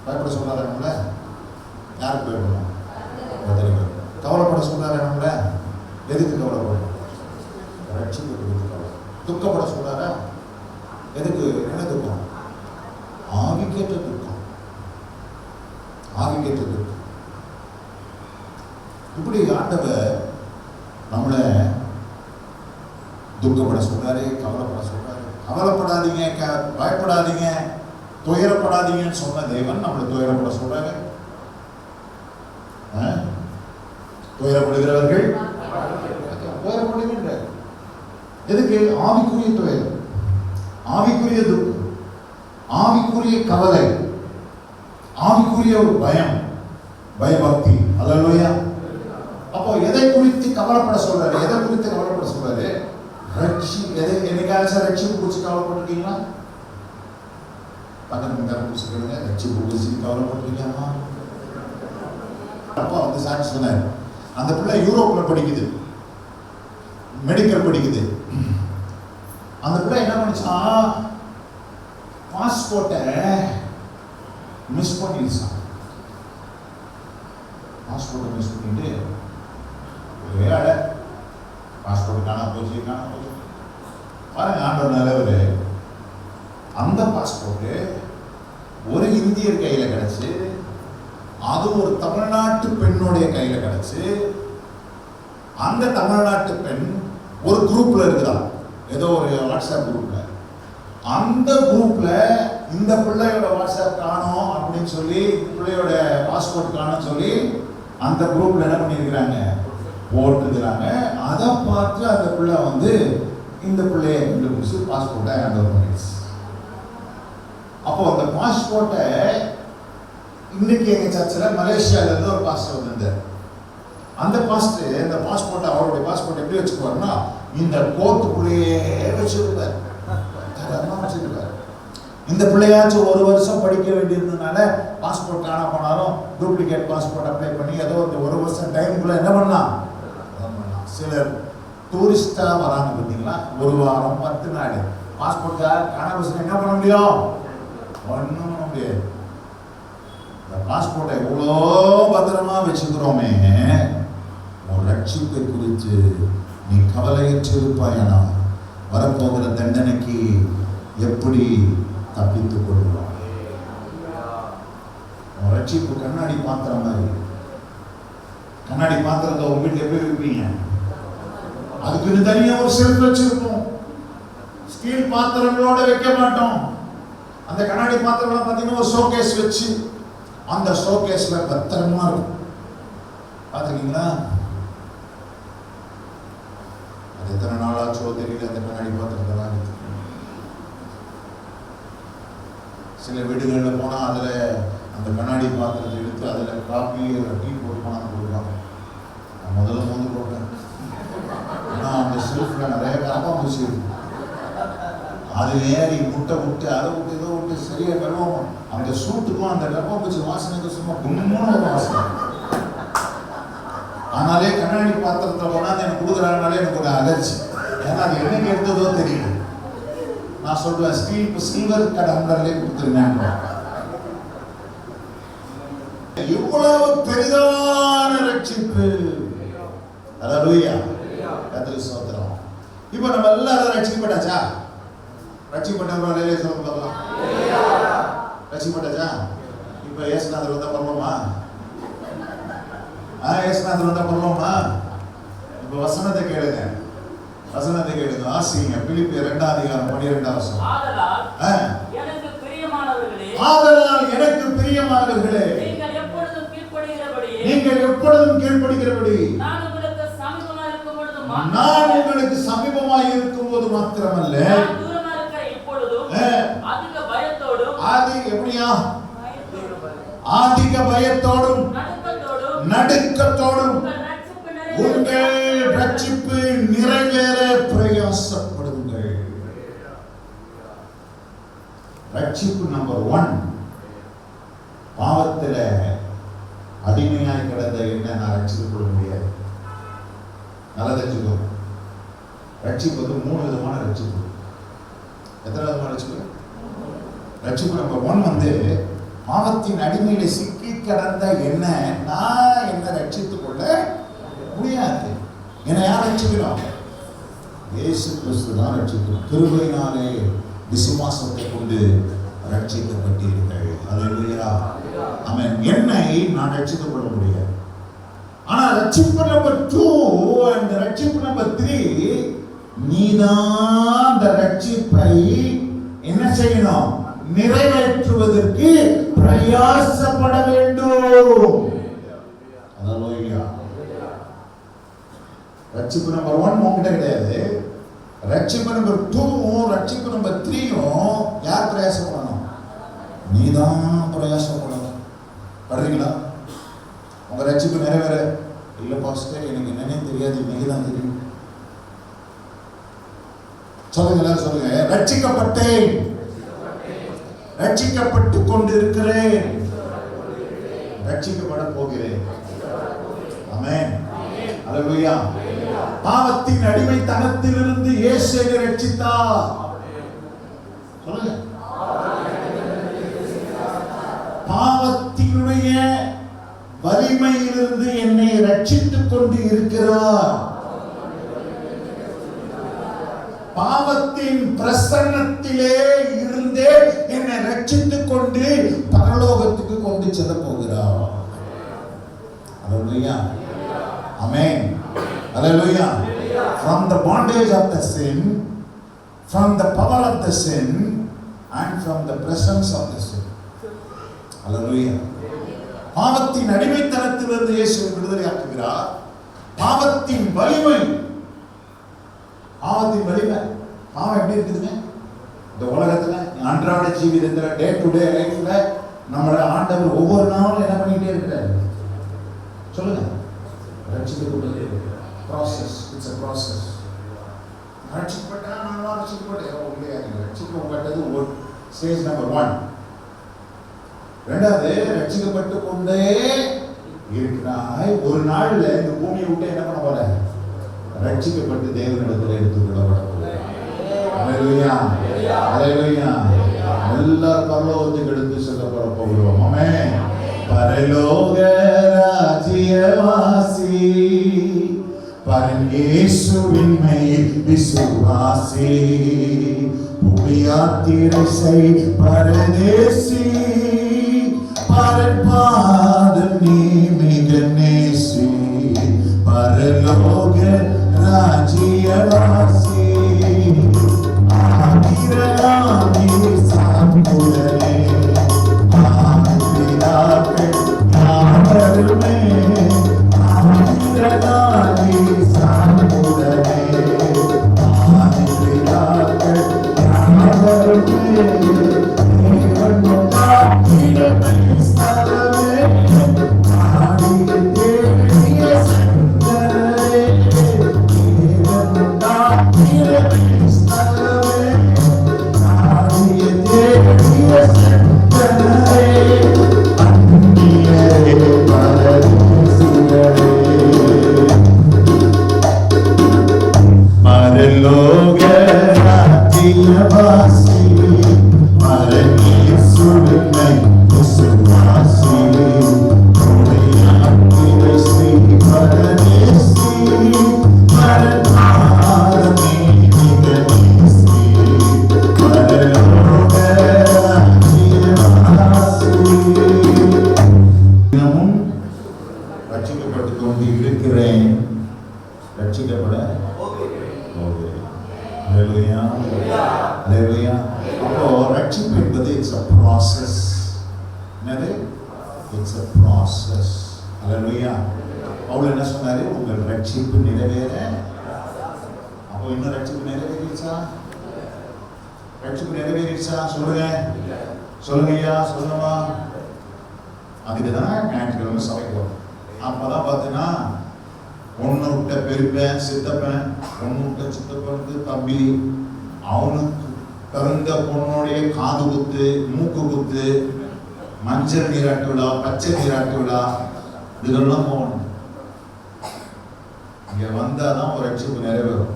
பயப்பட சொல்றாரு நம்மள? யாருக்கு பயப்படணும்? கவலைப்பட சொல்றாரு நம்மள? எதுக்கு கவலைப்படணும்? ரட்சிப்பு குறித்து கவலை. துக்கப்பட சொல்றாரா? எதுக்கு? என்ன துக்கம்? ஆவிக்கேற்ற துக்கம். ஆவிக்கேற்ற துக்கம். இப்படி ஆண்டவர் நம்மள துக்கப்பட சொல்றாரு, கவலைப்பட சொல்றாரு. கவலைப்படாதீங்க, பயப்படாதீங்க, துயரப்படாதீங்கன்னு சொன்ன தேவன் நம்மளை துயரப்பட சொல்றாரு. துயரப்படுகிறவர்கள் துயரப்படுகின்ற எதுக்கு? ஆவிக்குரிய துயரம், ஆவிக்குரிய துக்கம், ஆவிக்குரிய கவலை, ஆவிக்குரிய ஒரு பயம், பயபக்தி. அல்லேலூயா. அப்போ எதை குறித்து கவலைப்பட சொல்றாரு? எதை குறித்து கவலைப்பட சொல்றாரு? என்னைக்காச்சும் ரட்சிப்பு குறித்து கவலைப்பட்டிருக்கீங்களா? ரட்சிப்பு குறித்து கவலைப்பட்டிருக்கீங்களா? அப்பா வந்து சாட்சி சொன்னார். அந்த பிள்ளை யூரோப்ல படிக்குது, மெடிக்கல் படிக்குது. அந்த பிள்ளை என்ன பண்ணுச்சா? பாஸ்போர்ட்டை மிஸ் பண்ணிடுச்சான். பாஸ்போர்ட்டை மிஸ் பண்ணிட்டு ஒரே அடை, பாஸ்போர்ட் காணாம போச்சு. பாருங்க ஆண்டவர் நல்லவரு. அந்த பாஸ்போர்ட் ஒரு இந்தியர் கையில கிடைச்சு, அது ஒரு தமிழ்நாட்டு பெண்ணுடைய கையில கிடைச்சு, அந்த தமிழ்நாட்டு பெண் ஒரு குரூப்ல இருக்குதான், ஏதோ ஒரு வாட்ஸ்அப் குரூப்ல. அந்த குரூப்ல இந்த பிள்ளையோட வாட்ஸ்அப் காணோம் அப்படின்னு சொல்லி, பிள்ளையோட பாஸ்போர்ட் காணோம் சொல்லி அந்த குரூப்ல என்ன பண்ணிருக்கிறாங்க? போட்டுக்கிறாங்க. அதை பார்த்து அந்த பிள்ளை வந்து இந்த பிள்ளைய கண்டுபிடிச்சு பாஸ்போர்ட்டை ஹேண்ட் ஓவர் பண்ணிடுச்சு. அப்போ அந்த பாஸ்போர்ட்டை இன்னைக்கு எங்க சர்ச்சில் மலேசியால இருந்து ஒரு பாஸ்டர் வந்திருந்தார். அந்த பாஸ்டர் இந்த பாஸ்போர்ட்டை, அவருடைய பாஸ்போர்ட் எப்படி வச்சுக்குவாருன்னா இந்த கோர்ட்டுக்குள்ளேயே வச்சிருப்பார். இந்த பிள்ளையாச்சும் ஒரு வருஷம் படிக்க வேண்டியிருந்ததுனால பாஸ்போர்ட் காண போனாலும் டூப்ளிகேட் பாஸ்போர்ட் அப்ளை பண்ணி ஏதோ இந்த ஒரு வருஷம் டைமுக்குள்ள என்ன பண்ணலாம்? சிலர் டூரிஸ்டா வராங்க பார்த்தீங்களா, ஒரு வாரம் 10 நாள் பாஸ்போர்ட் காண வருஷம் என்ன பண்ண முடியும்? ஒன்றும் பண்ண முடியாது. இந்த பாஸ்போர்ட்டை எவ்வளோ பத்திரமா வச்சுக்கிறோமே, ஒரு ரட்சிப்பை குறித்து நீ கவலையற்றிருப்பாயனா வரப்போகிற தண்டனைக்கு எப்படி தப்பித்துக் கொள்ளுவான்? ரட்சிப்பு கண்ணாடி பாத்திரம் மாதிரி. கண்ணாடி பாத்திரத்தை உங்க வீட்டுல எப்படி வைப்பீங்க? அதுக்குன்னு தனியா ஒரு செல்ஃப் வச்சிருப்போம். ஸ்டீல் பாத்திரங்களோட வைக்க மாட்டோம். அந்த கண்ணாடி பாத்திரம் பார்த்தீங்கன்னா ஒரு ஷோகேஸ் வச்சு அந்த ஷோகேஸ்ல பத்திரமா இருக்கும். பார்த்துருக்கீங்களா? அது எத்தனை நாளாச்சோ தெரியல. அந்த கண்ணாடி பாத்திரத்தை வாங்கி சில வீடுகளில் போனால் அதில் அந்த கண்ணாடி பாத்திரத்தை எடுத்து அதில் காப்பி டீ போட்டு போனால் கொடுப்பாங்க. நான் முதல்ல வந்து போட்டேன். ஆனால் அந்த செல்ஃபில் நிறைய கரப்பாம்பூச்சி இருக்கு. அது ஏறி முட்டை விட்டு அதை விட்டு இதை விட்டு சரியாக கழுவோம். அந்த சூட்டுக்கும் அந்த கரப்பாம்பூச்சி வாசனைக்கு சும்மா கும்முன்னு ஒரு வாசனை. ஆனாலே கண்ணாடி பாத்திரத்துல கொண்டாந்து எனக்கு கொடுக்குறாங்கனாலே எனக்கு ஒரு அதிர்ச்சி. ஏன்னா அது என்னைக்கு எடுத்ததோ தெரியல. நான் சொல்லுவேன் சில்வர் கடம்பர்லே கொடுத்துருங்க. எவ்வளவு பெரிதான ரட்சிப்பு. அல்லேலூயா, கர்த்தருக்கு ஸ்தோத்திரம். இப்போ நம்ம எல்லாரும் ரட்சிக்கப்பட்டாச்சா? ரட்சிக்கப்பட்டவங்க வேலையை சொல்லலாம். ரட்சிக்கப்பட்டாச்சா? இப்போ ஏசுநாதர் வந்தா பண்ணலாமா? ஏசுநாதர் வந்தா பண்ணலாமா? இப்போ வசனத்தை கேளுங்க, வசனத்தை கேளுங்க, ஆசிங்க. பிலிப்பியர் 2ஆம் அதிகாரம் 12ஆம் வசனம். ஆதலால் எனக்கு பிரியமானவர்களே, நீங்கள் எப்பொழுதும் கீழ்ப்படிகிறபடி நான் உங்களுக்கு சமீபமாய் இருக்கும்போது மாத்திரமல்ல, அதிக பயத்தோடும் நடுக்கத்தோடும் உங்கள் ரட்சிப்பு நிறைவேற பிரயாசப்படுங்கள். ரட்சிப்பு நம்பர் 1. பாவத்துல அடிமையாய் கிடந்த என்ன நான் ரட்சித்துக் கொள்ள முடியாது. நல்லா தெரிஞ்சுக்கோ. ரட்சிப்பு வந்து 3 விதமான ரட்சிப்பு. எத்தனை விதமான ரட்சிப்பு? ரட்சிப்பு நம்பர் 1 வந்து பாவத்தின் அடிமையில சிக்கி கிடந்த என்ன நான் என்ன ரட்சித்துக் கொள்ள முடியாது. என்னை யார் ரட்சிக்கிறோம்? இயேசு கிறிஸ்து தான் ரட்சிக்கிறோம். கிருபையினாலே விசுவாசத்தை கொண்டு ரட்சிக்கப்பட்டீர்கள். அல்லேலூயா, ஆமென். என்னை நான் ரட்சித்துக் கொள்ள முடியாது. ஆனா ரட்சிப்பு நம்பர் 2 and ரட்சிப்பு நம்பர் 3, நீதான் அந்த ரட்சிப்பை என்ன செய்யணும்? நிறைவேற்றுவதற்கு பிரயாசப்பட வேண்டும். அல்லேலூயா. ரட்சிப்பு நம்பர் 1 உங்ககிட்ட கிடையாது. ரட்சிப்பு நம்பர் 2 ரட்சிப்பு நம்பர் 3 யார் பிரயாசப்படணும்? நீதான் பிரயாசப்படணும். படுறீங்களா? உங்க ரட்சிப்பு நிறைவேற இல்ல பாஸ்டர், எனக்கு என்னன்னே தெரியாது, இன்னைக்கு தான் தெரியும். சொல்லுங்க, எல்லாரும் சொல்லுங்க. ரட்சிக்கப்பட்டேன், ரட்சிக்கப்பட்டு கொண்டிருக்கிறேன், ரட்சிக்கப்பட போகிறேன். ஆமென், அல்லேலூயா. பாவத்தின் அடிமைத்தனத்திலிருந்து இயேசு என்னை ரட்சித்தார். சொல்லுங்க. பாவத்தினுடைய வலிமையிலிருந்து என்னை ரட்சித்துக் கொண்டு இருக்கிறார். பாவத்தின் பிரசன்னத்திலே இருந்தே என்னை ரட்சித்துக் கொண்டு பரலோகத்துக்கு கொண்டு செல்ல போகிறார். அல்லேலூயா, ஆமென், அல்லேலூயா. From the bondage of the sin, from the power of the sin, and from the presence of the sin. அல்லேலூயா. பாவத்தின் அடிமைத்தனத்திலிருந்து இயேசு விடுதலையாக்குகிறார். பாவத்தின் வலிமை, பாவத்தின் வலிமை. பாவம் எப்படி இருக்குதுங்க? இந்த உலகத்துல அன்றாட ஜீவிதத்துல டே டு டே லைஃப்ல நம்மள ஆண்டவர் ஒவ்வொரு நாளும் என்ன பண்ணிட்டே இருக்கிறார்? சொல்லுங்க. ரட்சிக்கப்படுறது process. It's a process. ரட்சிக்கப்பட்டா நான் ரட்சிக்கப்பட்டேன் இல்லையா? ரட்சிக்கப்பட்டது ஒரு ஸ்டேஜ் நம்பர் 1. ரெண்டாவது, ரட்சிக்கப்பட்டு கொண்டே இருக்கிறாய். ஒரு நாள்ல இந்த பூமியை விட்டு என்ன பண்ண போற? ரட்சிக்கப்பட்டு தேவனிடத்தில் எடுத்துக்கொள்ளப்பட போற. அல்லேலூயா, அல்லேலூயா. எல்லாரும் பரலோகத்துக்கு எடுத்து செல்லப்பட போகிறோம். ஆமென். பரலோக ராஜ்யவாசி, பரன் இயேசுவின் மேல் விசுவாசி, புண்ணியாத்திரை பரதேசி, பரன் பாதம் நீ மிக நேசி, பரலோக ராஜ்யவாசி, ஆதிராதி சாம்புரனே, ஆதிராக்கள் யாவருமே, ஆதிராதி சாம்புரனே, ஆதிராக்கள் யாவருமே, It's a process. Hallelujah. Pavul என்ன சொன்னாரு? உங்கள் ரட்சிப்பு நிறைவேற. அப்போ இன்னும் ரட்சிப்பு நிறைவேறிடுச்சா? ரட்சிப்பு நிறைவேறிடுச்சா? சொல்லுங்க, சொல்லுங்கய்யா, சொல்லுமா. அதுக்கு தான் ஞாயிற்றுக்கிழமை சபைக்கு வரும். அப்பதான் பார்த்தீங்கன்னா ஒன்று விட்ட பெரியப்பன் சித்தப்பன், ஒன்று விட்ட சித்தப்பனுக்கு தம்பி, அவனுக்கு பிறந்த பொண்ணுடைய காது குத்து, மூக்கு குத்து, மஞ்சள் நீராட்டு விழா, பச்சை நீராட்டு விழா, இதெல்லாம் போகணும். இங்க வந்தாதான் ஒரு ரட்சிப்பு நிறைவேறும்.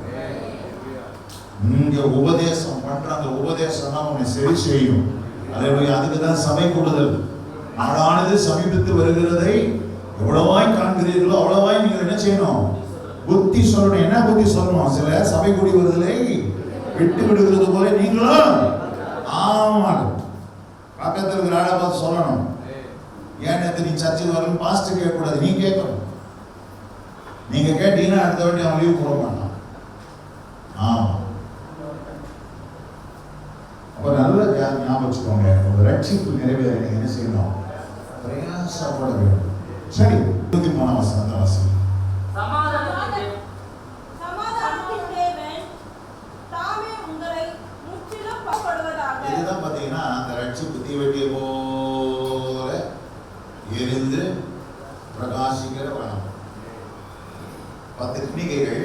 இங்க உபதேசம் பண்றாங்க, உபதேசம் தான் உன்னை சரி செய்யும். அதுக்கு தான் சபை கூடுதல். நாளானது சமீபத்து வருகிறதை எவ்வளவாய் காண்கிறீர்களோ அவ்வளவாய் நீங்கள் என்ன செய்யணும்? புத்தி சொல்லணும். என்ன புத்தி சொல்லணும்? சில சபை கூடி வருதலை விட்டு விடுகிறது போல நீங்களும் ஆமா பக்கத்தில் இருக்கிற ஆளை பார்த்து சொல்லணும். ஏன் நீ சர்ச்சுக்கு வரணும் பாஸ்டர் கேட்கக்கூடாது, நீ கேட்கணும். நீங்க கேட்டீங்கன்னா அடுத்த வாட்டி அவன் லீவ் போட மாட்டான். ஆமா, அப்ப நல்ல ஞாபகம் வச்சுக்கோங்க. ஒரு ரட்சிப்பு நிறைவேற நீங்க என்ன செய்யணும்? பிரயாசப்பட வேண்டும். சரி, 23ஆம் வசனத்தை வாசி. இதுதான் பாத்தீங்கன்னா அந்த ரட்சிப்பு தீவெட்டியை போல எரிந்து பிரகாசிக்கிற வனம். 10 கன்னிகைகள்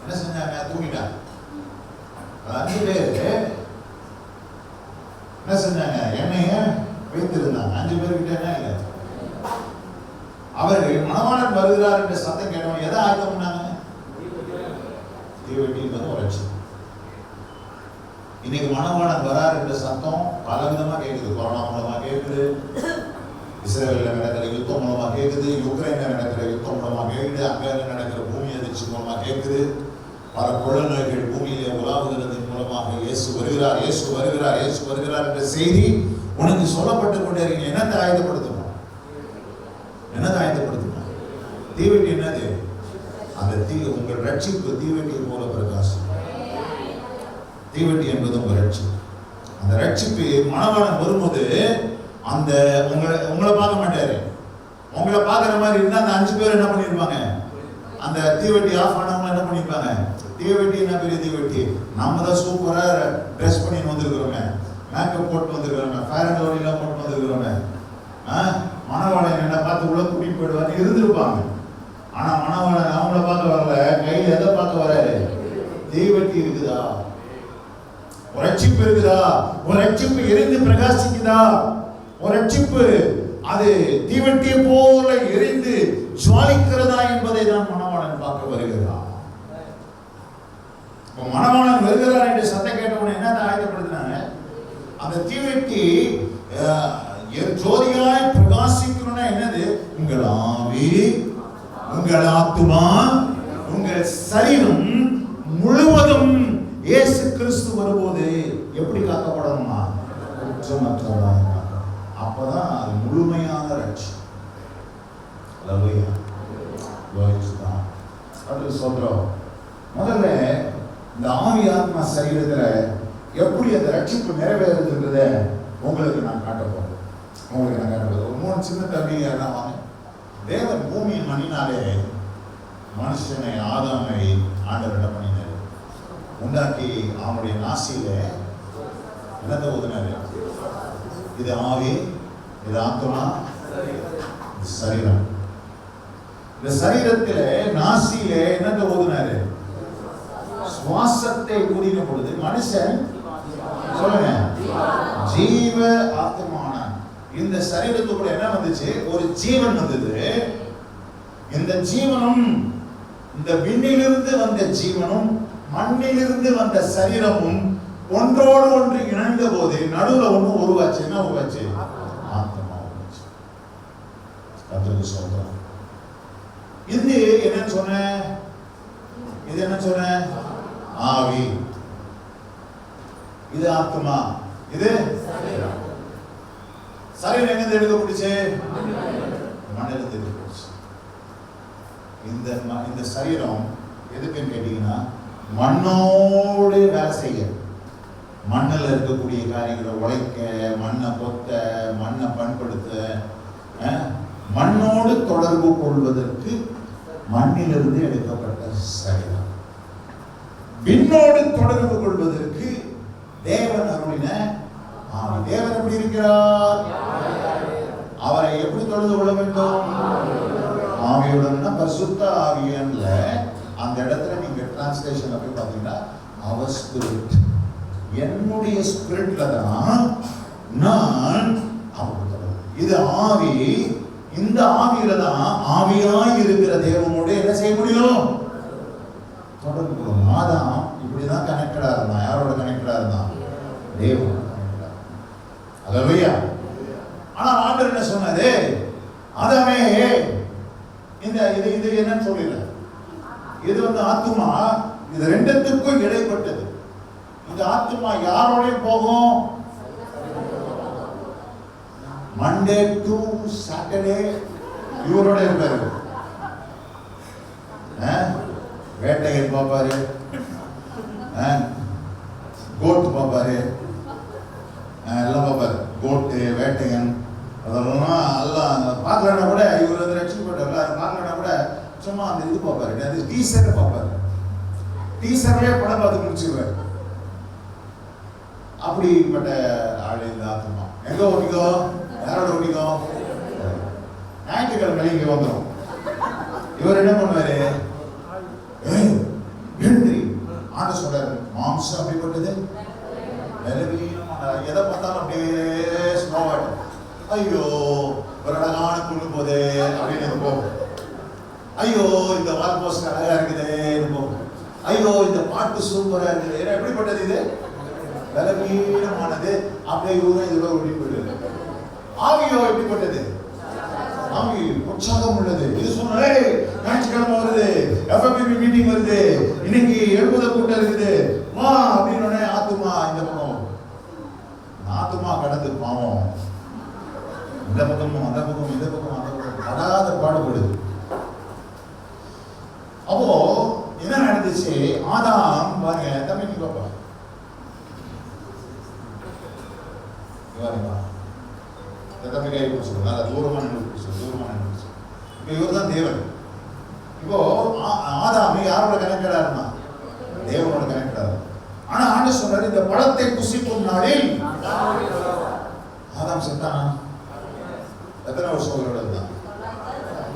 என்ன செஞ்சாங்க? தூங்கிட்டாங்க. 5 பேர் என்ன செஞ்சாங்க? எண்ணெய வைத்திருந்தாங்க. 5 பேர்கிட்ட என்ன இல்லை. அவர்கள் மணவாளன் வருகிறார் என்ற சத்தம் கேட்டவங்க எதை ஆயத்தம் பண்ணாங்க? தீவெட்டி என்பது ஒரு ரட்சிப்பு. இன்னைக்கு மணவாளன் வரார் என்ற சத்தம் பல விதமா கேட்குது. கொரோனா மூலமா கேட்குது, இஸ்ரேல்ல நடக்கிற யுத்தம் மூலமா கேட்குது, யுக்ரைன்ல நடக்கிற யுத்தம் மூலமா கேட்குது, அங்க நடக்கிற பூமி அதிர்ச்சி மூலமா கேட்குது, பல கொள்ள நோய்கள் பூமியிலே உலாவுகிறதன் மூலமாக இயேசு வருகிறார், இயேசு வருகிறார், இயேசு வருகிறார் என்ற செய்தி உனக்கு சொல்லப்பட்டு கொண்டே இருக்கு. என்னத்தை ஆயத்தப்படுத்தணும்? என்னதை ஆயத்தப்படுத்தணும்? தீவெட்டி என்னது? அந்த உங்கள் ரட்சிப்பு தீவெட்டியை போல பிரகாசம். தீவெட்டி என்பது உங்கள் ரட்சிப்பு. அந்த ரட்சிப்பு மணவாளன் வரும்போது அந்த உங்களை பார்க்க மாட்டாரு. உங்களை பார்க்குற மாதிரி இருந்தா அந்த 5 பேர் என்ன பண்ணிருப்பாங்க? அந்த தீவெட்டி ஆஃப் ஆனவங்க என்ன பண்ணிருப்பாங்க? தீவெட்டி என்ன பெரிய தீவெட்டி? நம்ம தான் சூப்பரா ட்ரெஸ் பண்ணி வந்திருக்கிறோமே, மேக்கப் போட்டு வந்திருக்கிறோமே, ஃபேர் அண்ட் லவ்லிலாம் போட்டு வந்திருக்கிறோமே. மணவாளன் என்ன பார்த்து உள்ள கூட்டிட்டு போயிடுவாரு இருந்திருப்பாங்க. ஆனா மணவாளன் அவங்கள பார்க்க வரல, கையில எதை பார்க்க வராரு? தீவெட்டி இருக்குதா? ஒரு ரட்சிப்பு இருக்குதா? ஒரு ரட்சிப்பு எரிந்து பிரகாசிக்குதா? ஒரு ரட்சிப்பு அது தீவெட்டியை போல எரிந்து ஜுவாலிக்கிறதா என்பதை தான் மணவாளன் பார்க்க வருகிறார். மணவாளன் வருகிறார் என்று சத்தம் கேட்டவன என்ன ஆயத்தப்படுத்தினாங்க? அந்த தீவெட்டி ஜோதியாய் பிரகாசிக்கணும்னா என்னது? உங்கள் ஆவி, உங்கள் ஆத்துமா, உங்கள் சரீரம் முழுவதும் இயேசு கிறிஸ்து வரும்போது எப்படி காக்கப்படணுமா? குற்றமற்றவராய். அப்பதான் அது முழுமையான ரட்சிப்பு. சொல்றோம். முதல்ல இந்த ஆவி ஆத்மா சரீரத்துல எப்படி அந்த ரட்சிப்பு நிறைவேறுதுன்றத உங்களுக்கு நான் காட்ட போறேன். ஒரு 3 சின்ன தம்பி வாங்க. தேவன் பூமியின் மண்ணினாலே மனுஷனை ஆதாமை ஆண்டவர் என்ன பண்ணினார்? உண்டாக்கி அவனுடைய நாசியில என்னத்தை ஊதினாரு? இது ஆவி, இது ஆத்மா, இது சரீரம். இந்த சரீரத்தில நாசியில என்னத்தை ஊதினாரு? சுவாசத்தை ஊதின பொழுது மனுஷன் சொல்லுங்க ஜீவ ஆத்மான. இந்த சரீரத்துக்குள்ள என்ன வந்துச்சு? ஒரு ஜீவன் வந்தது. இந்த ஜீவனும் இந்த விண்ணிலிருந்து வந்த ஜீவனும் மண்ணிலிருந்து வந்த சரீரமும் ஒன்றோடு ஒன்று இணைந்த போது நடுவுல ஒண்ணு உருவாச்சு. என்ன உருவாச்சு? ஆத்மா உருவாச்சு. கர்த்தருக்கு ஸ்தோத்திரம். இது என்ன சொன்ன? இது என்ன சொன்ன? ஆவி. இது ஆத்மா, இது சரீரம். சரீரம் எங்க எடுக்கப்பட்டுச்சு? மண்ணிலிருந்து எடுக்கப்பட்டுச்சு. இந்த சரீரம் எதுக்குன்னு கேட்டீங்கன்னா மண்ணோடு வேலை செய்ய, மண்ணில் இருக்கக்கூடிய காரியங்களை உழைக்க, மண்ணை கொத்த, மண்ணை பண்படுத்த, தொடர்பு கொள்வதற்கு மண்ணிலிருந்து எடுக்கப்பட்ட சரீரம். விண்ணோடு தொடர்பு கொள்வதற்கு தேவன் அருளின ஆவி. தேவன் எப்படி இருக்கிறார்? அவரை எப்படி தொழுது கொள்ள வேண்டும்? ஆவியுடன். பரிசுத்த ஆவியன்ல அந்த இடத்துல நீங்க டிரான்ஸ்லேஷன்ல போய் பார்த்தீங்கன்னா அவர் ஸ்பிரிட், என்னுடைய ஸ்பிரிட்ல தான் நான் அவர். இது ஆவி. இந்த ஆவியில தான் ஆவியாய் இருக்கிற தேவனோடு என்ன செய்ய முடியும்? தொடர்பு கொள்ளும். ஆதாம் இப்படிதான் கனெக்டடா இருந்தான். யாரோட கனெக்டடா இருந்தான்? தேவனோட கனெக்டடா. அல்லேலூயா. ஆனா ஆண்டவர் என்ன சொன்னாரு? ஆதாமே, இந்த இது என்னன்னு சொல்லல. இது ஆத்துமா, இது ரெண்டுத்துக்கும் இடைப்பட்டது. இந்த ஆத்துமா யாரோட போகும்? மண்டே டு சாட்டர்டே இவரோட இருப்பாரு. வேட்டையன் பாப்பாரு, கோட்டு பாப்பாரு, எல்லாம் பாப்பாரு. கோட்டு, வேட்டையன், அதெல்லாம் எல்லாம் பார்க்கலன்னா கூட இவர் ரட்சிக்கப்பட்டார்ல, அதை பார்க்கலன்னா கூட சும்மா அந்த இது பார்ப்பாரு. அது டீசர்ல பார்ப்பாரு. டீசர்லயே படம் பார்த்து முடிச்சுருவாரு. அப்படிப்பட்ட ஆளு இந்த ஆத்மா. எங்க ஓட்டிக்கும்? யாரோட ஓட்டிக்கும்? ஞாயிற்றுக்கிழமை இங்க வந்துடும். இவர் என்ன பண்ணுவாரு? எழுந்திரி. ஆண்ட சொல்றாரு, மாம்சம் அப்படிப்பட்டது எதை பார்த்தாலும் அப்படியே ஸ்லோவாட்டும். ஐயோ ஒரு அழகான குழு போதே அப்படின்னு போகும். ஐயோ இந்த வால் போஸ்ட் அழகா இருக்குதே போகும். ஐயோ இந்த பாட்டு சூப்பரா இருக்குது. ஏன்னா எப்படிப்பட்டது இது? பலவீனமானது. அப்படியே இவரும் இதோட ஓடி போயிடுது. ஆவியோ எப்படிப்பட்டது? ஆவி உற்சாகம் உள்ளது. இது சொன்னே ஞாயிற்றுக்கிழமை வருது, எஃப்எம்பி மீட்டிங் வருது, இன்னைக்கு 70 கூட்டம் இருக்குது, வா அப்படின்னு ஆத்துமா இந்த பக்கம். ஆத்துமா கடந்து பாவம் இந்த பக்கமும் அந்த பக்கம், இந்த பக்கம் அந்த பக்கம் படாத பாடுபடுது. அப்போ என்ன நடந்துச்சு? ஆதாம் பாருங்க, தம்பிக்கு பாப்பா தம்பி கை பிடிச்சிடும். நல்லா தூரமான தூரமான. இப்போ இவர் தான் தேவன். இப்போ ஆதாம் யாரோட கனெக்டடா இருந்தான்? தேவனோட கனெக்டடா இருந்தான். ஆனா ஆண்டவர் சொல்றாரு, இந்த பழத்தை புசிக்கும் நாளில் ஆதாம் செத்தானா? எத்தனை வருஷம் உயிரோட இருந்தான்?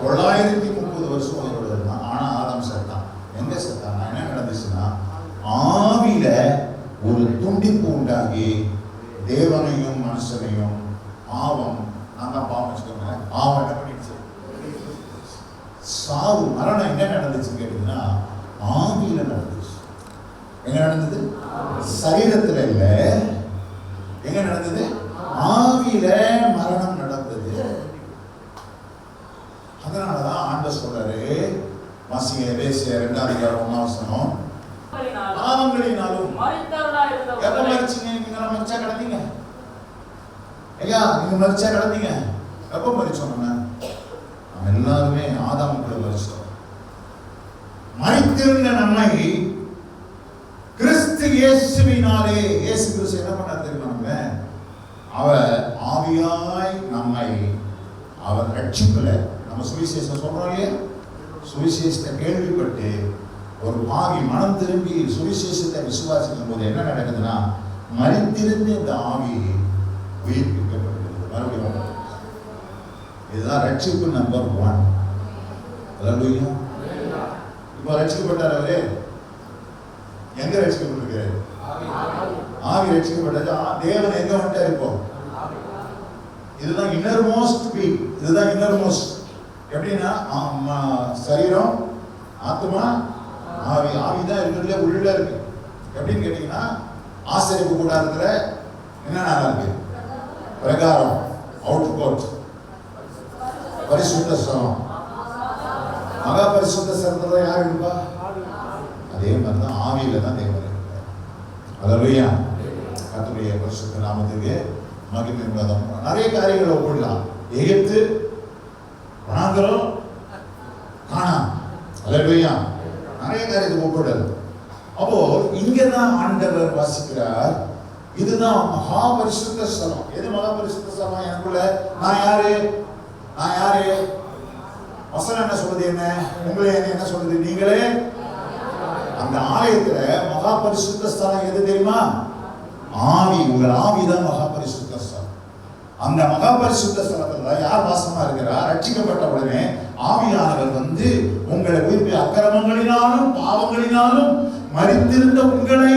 930 வருஷம் உயிரோட இருந்தான். ஆனா ஆதாம் செத்தான். எங்க செத்தானா? என்ன நடந்துச்சுன்னா, ஆவியில ஒரு துண்டிப்பு உண்டாகி தேவனையும் மனுஷனையும் பாவம், நான் தான் பாவம் வச்சுக்கோங்க, பாவம் என்ன பண்ணிடுச்சு? சாவு, மரணம் எங்க நடந்துச்சுன்னு கேட்டீங்கன்னா ஆவியில நடந்துச்சு. எங்க நடந்தது? சரீரத்துல இல்ல. எங்க நடந்தது? ஆவியில மரணம் நடந்தது. அதனாலதான் ஆண்டவர் சொல்றாரு, வாசிங்க எபேசியர் 2:1 பாவங்களினாலும் எப்ப மரிச்சீங்க? நீங்க மரிச்சா கிடந்தீங்க. ஐயா நீங்க மரிச்சா கிடந்தீங்க. எப்ப மரிச்சோம்? நம்ம எல்லாருமே ஆதாமுக்குள்ள மரிச்சோம். மரித்திருந்த நம்மை கிறிஸ்து இயேசுவினாலே, இயேசு கிறிஸ்து என்ன பண்ண தெரியுமா? அவர் ஆவியாய் நம்மை, அவர் ரட்சிக்கல. நம்ம சுவிசேஷம் சொல்றோம் இல்லையா? சுவிசேஷத்தை கேள்விப்பட்டு ஒரு பாவி மனம் திரும்பி சுவிசேஷத்தை விசுவாசிக்கும் போது என்ன நடக்குதுன்னா, மரித்திருந்த இந்த ஆவி உயிர்ப்பிக்கப்படுகிறது. மறுபடியும் இதுதான் ரட்சிப்பு நம்பர் 1. அல்லேலூயா. இப்போ ரட்சிக்கப்பட்டார் அவரே. எங்க ரட்சிக்கப்பட்டிருக்காரு? ஆவி ரட்சிக்கப்பட்டது. தேவன் எங்க வந்துட்டார் இப்போ? இதுதான் இன்னர் மோஸ்ட் பீ. இதுதான் இன்னர் மோஸ்ட். எப்படின்னா சரீரம், ஆத்மா, ஆவி. ஆவிதான் இருக்கிறதுல உள்ள இருக்கு. எப்படின்னு கேட்டீங்கன்னா, ஆசரிப்பு கூடாரத்துல என்னென்ன இருக்கு? பிரகாரம், அவுட் கோட், பரிசுத்த ஸ்தலம், மகா பரிசுத்த ஸ்தலத்துல யார் இருப்பா? அதே மாதிரிதான் ஆவியில தான் தேவன் இருப்பார். அல்லேலூயா. கர்த்தருடைய பரிசுத்த நாமத்துக்கு மகிமை உண்டாகும். நிறைய காரியங்களை ஒப்பிடலாம். எகிப்து, வனாந்தரம், கானான். அல்லேலூயா. நிறைய காரியத்தை ஒப்பிடல். அப்போ இங்கதான் ஆண்டவர் வாசிக்கிறார். இதுதான் மகா பரிசுத்த ஸ்தலம். எது மகா பரிசுத்த ஸ்தலம்? எனக்குள்ள நான் யாரு? நான் யாரு? வசனம் என்ன சொல்றது? என்ன உங்களே என்ன சொல்றது? நீங்களே அந்த ஆலயத்துல மகா பரிசுத்த ஸ்தலம் எது தெரியுமா? ஆவி. உங்கள் ஆவிதான் மகா பரிசுத்த ஸ்தலம். அந்த மகா பரிசுத்த ஸ்தலத்துல யார் வாசமா இருக்கிறார்? ரட்சிக்கப்பட்ட உடனே ஆவியானவர் வந்து உங்களை உயிர்ப்பி அக்கிரமங்களினாலும் பாவங்களினாலும் மரித்திருந்த உங்களை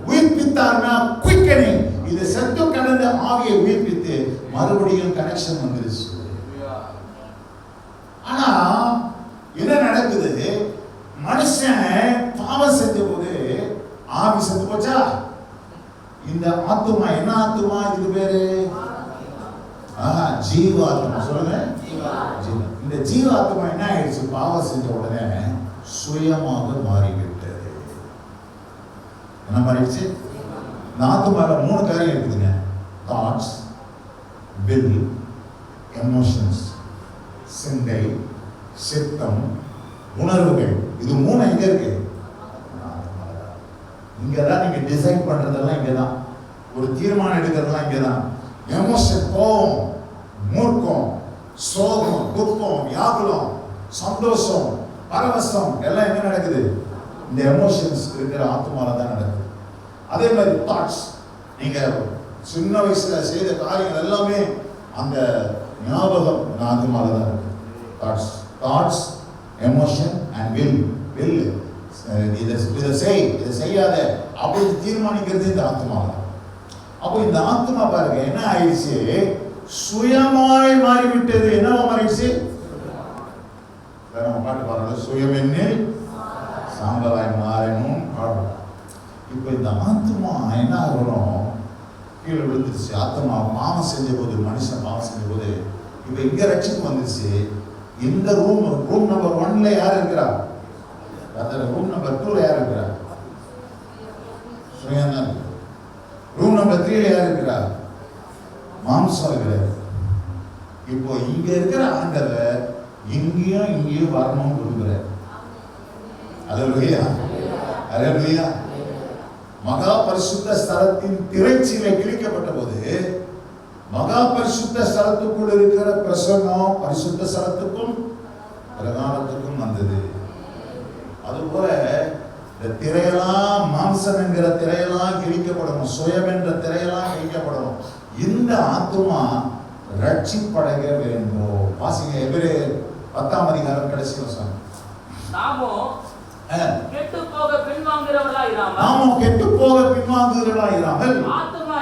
உயிர்ப்பித்தார்னா குயிக்கனிங். இது செத்து கடந்த ஆவியை உயிர்ப்பித்து மறுபடியும் கனெக்ஷன் வந்துருச்சு. ஆனா என்ன நடக்குது? மனுஷன் பாவம் செஞ்ச போது ஆவி செத்து போச்சா? இந்த ஆத்துமா என்ன ஆத்துமா? இது பேரு ஜீவாத்மா. சொல்லுங்க. இந்த ஜீவாத்மா என்ன ஆயிடுச்சு? பாவம் செஞ்ச உடனே சுயமாக மாறிவிட்டது. என்ன மாறிடுச்சு? இந்த ஆத்துமால 3 காரியம் இருக்குதுங்க. Thoughts, will, emotions. சிந்தை, சித்தம், உணர்வுகள். இது 3 எங்க இருக்கு? இங்கதான் நீங்க டிசைன் பண்றதெல்லாம் இங்கதான். ஒரு தீர்மானம் எடுக்கிறதெல்லாம் இங்கதான். எமோஷன், கோபம், மூர்க்கம், சோகம், துக்கம், வியாகுலம், சந்தோஷம், பரவசம் எல்லாம் எங்க நடக்குது? இந்த எமோஷன்ஸ் இருக்கிற ஆத்மால தான் நடக்குது. அதே மாதிரி தாட்ஸ், நீங்க சின்ன வயசுல செய்த காரியங்கள் எல்லாமே அந்த ஞாபகம் ஆத்மால தான் இருக்கு. Thoughts, emotion and will. இதை செய்யாத அப்படின்னு தீர்மானிக்கிறது இந்த ஆத்மா. அப்போ இந்த ஆத்மா பாருங்க என்ன ஆயிடுச்சு? சுயமாய் மாறிவிட்டது. என்னவா மாறிடுச்சு? நம்ம பாட்டு பாருங்க, சுயமென்னில் சாம்பலாய் மாறணும் பாடுறோம். இப்போ இந்த ஆத்மா என்ன ஆகணும்? கீழே விழுந்துருச்சு. ஆத்மா பாவம் செஞ்ச போது, மனுஷன் பாவம் செஞ்ச போது இப்போ இங்க ரட்சிப்பு வந்துருச்சு. இந்த ரூம் நம்பர் 1ல யார் இருக்கிறா? ரூம் நம்பர் 2ல யார் இருக்கிறா? சுயந்தான். ரூம் நம்பர் 3ல யார் இருக்கிறா? மாம்சம் இருக்கிறார். இப்போ இங்க இருக்கிற ஆண்டவர் இங்கேயும் வரணும்னு விரும்புகிறார். அல்லேலூயா, அல்லேலூயா. மகா பரிசுத்த ஸ்தலத்தின் திரைச்சீலை கிழிக்கப்பட்ட போது மகா பரிசுத்த ஸ்தலத்துக்குள் இருக்கிற பிரசன்னம் பரிசுத்த ஸ்தலத்துக்கும் பிரகாரத்துக்கும் வந்தது. அதுபோல இந்த திரையெல்லாம், மாம்சம் என்கிற திரையெல்லாம் கிழிக்கப்படணும், சுயம் என்ற திரையெல்லாம் கிழிக்கப்படணும். இந்த ஆத்துமா ரட்சிப்படைய வேண்டும். வாசிங்க எபிரேயர் 10ஆம் அதிகாரம் கடைசி வசனம். நாமோ கெட்டு போக பின்வாங்குகிறவர்களாய் இராமல் ஆத்துமா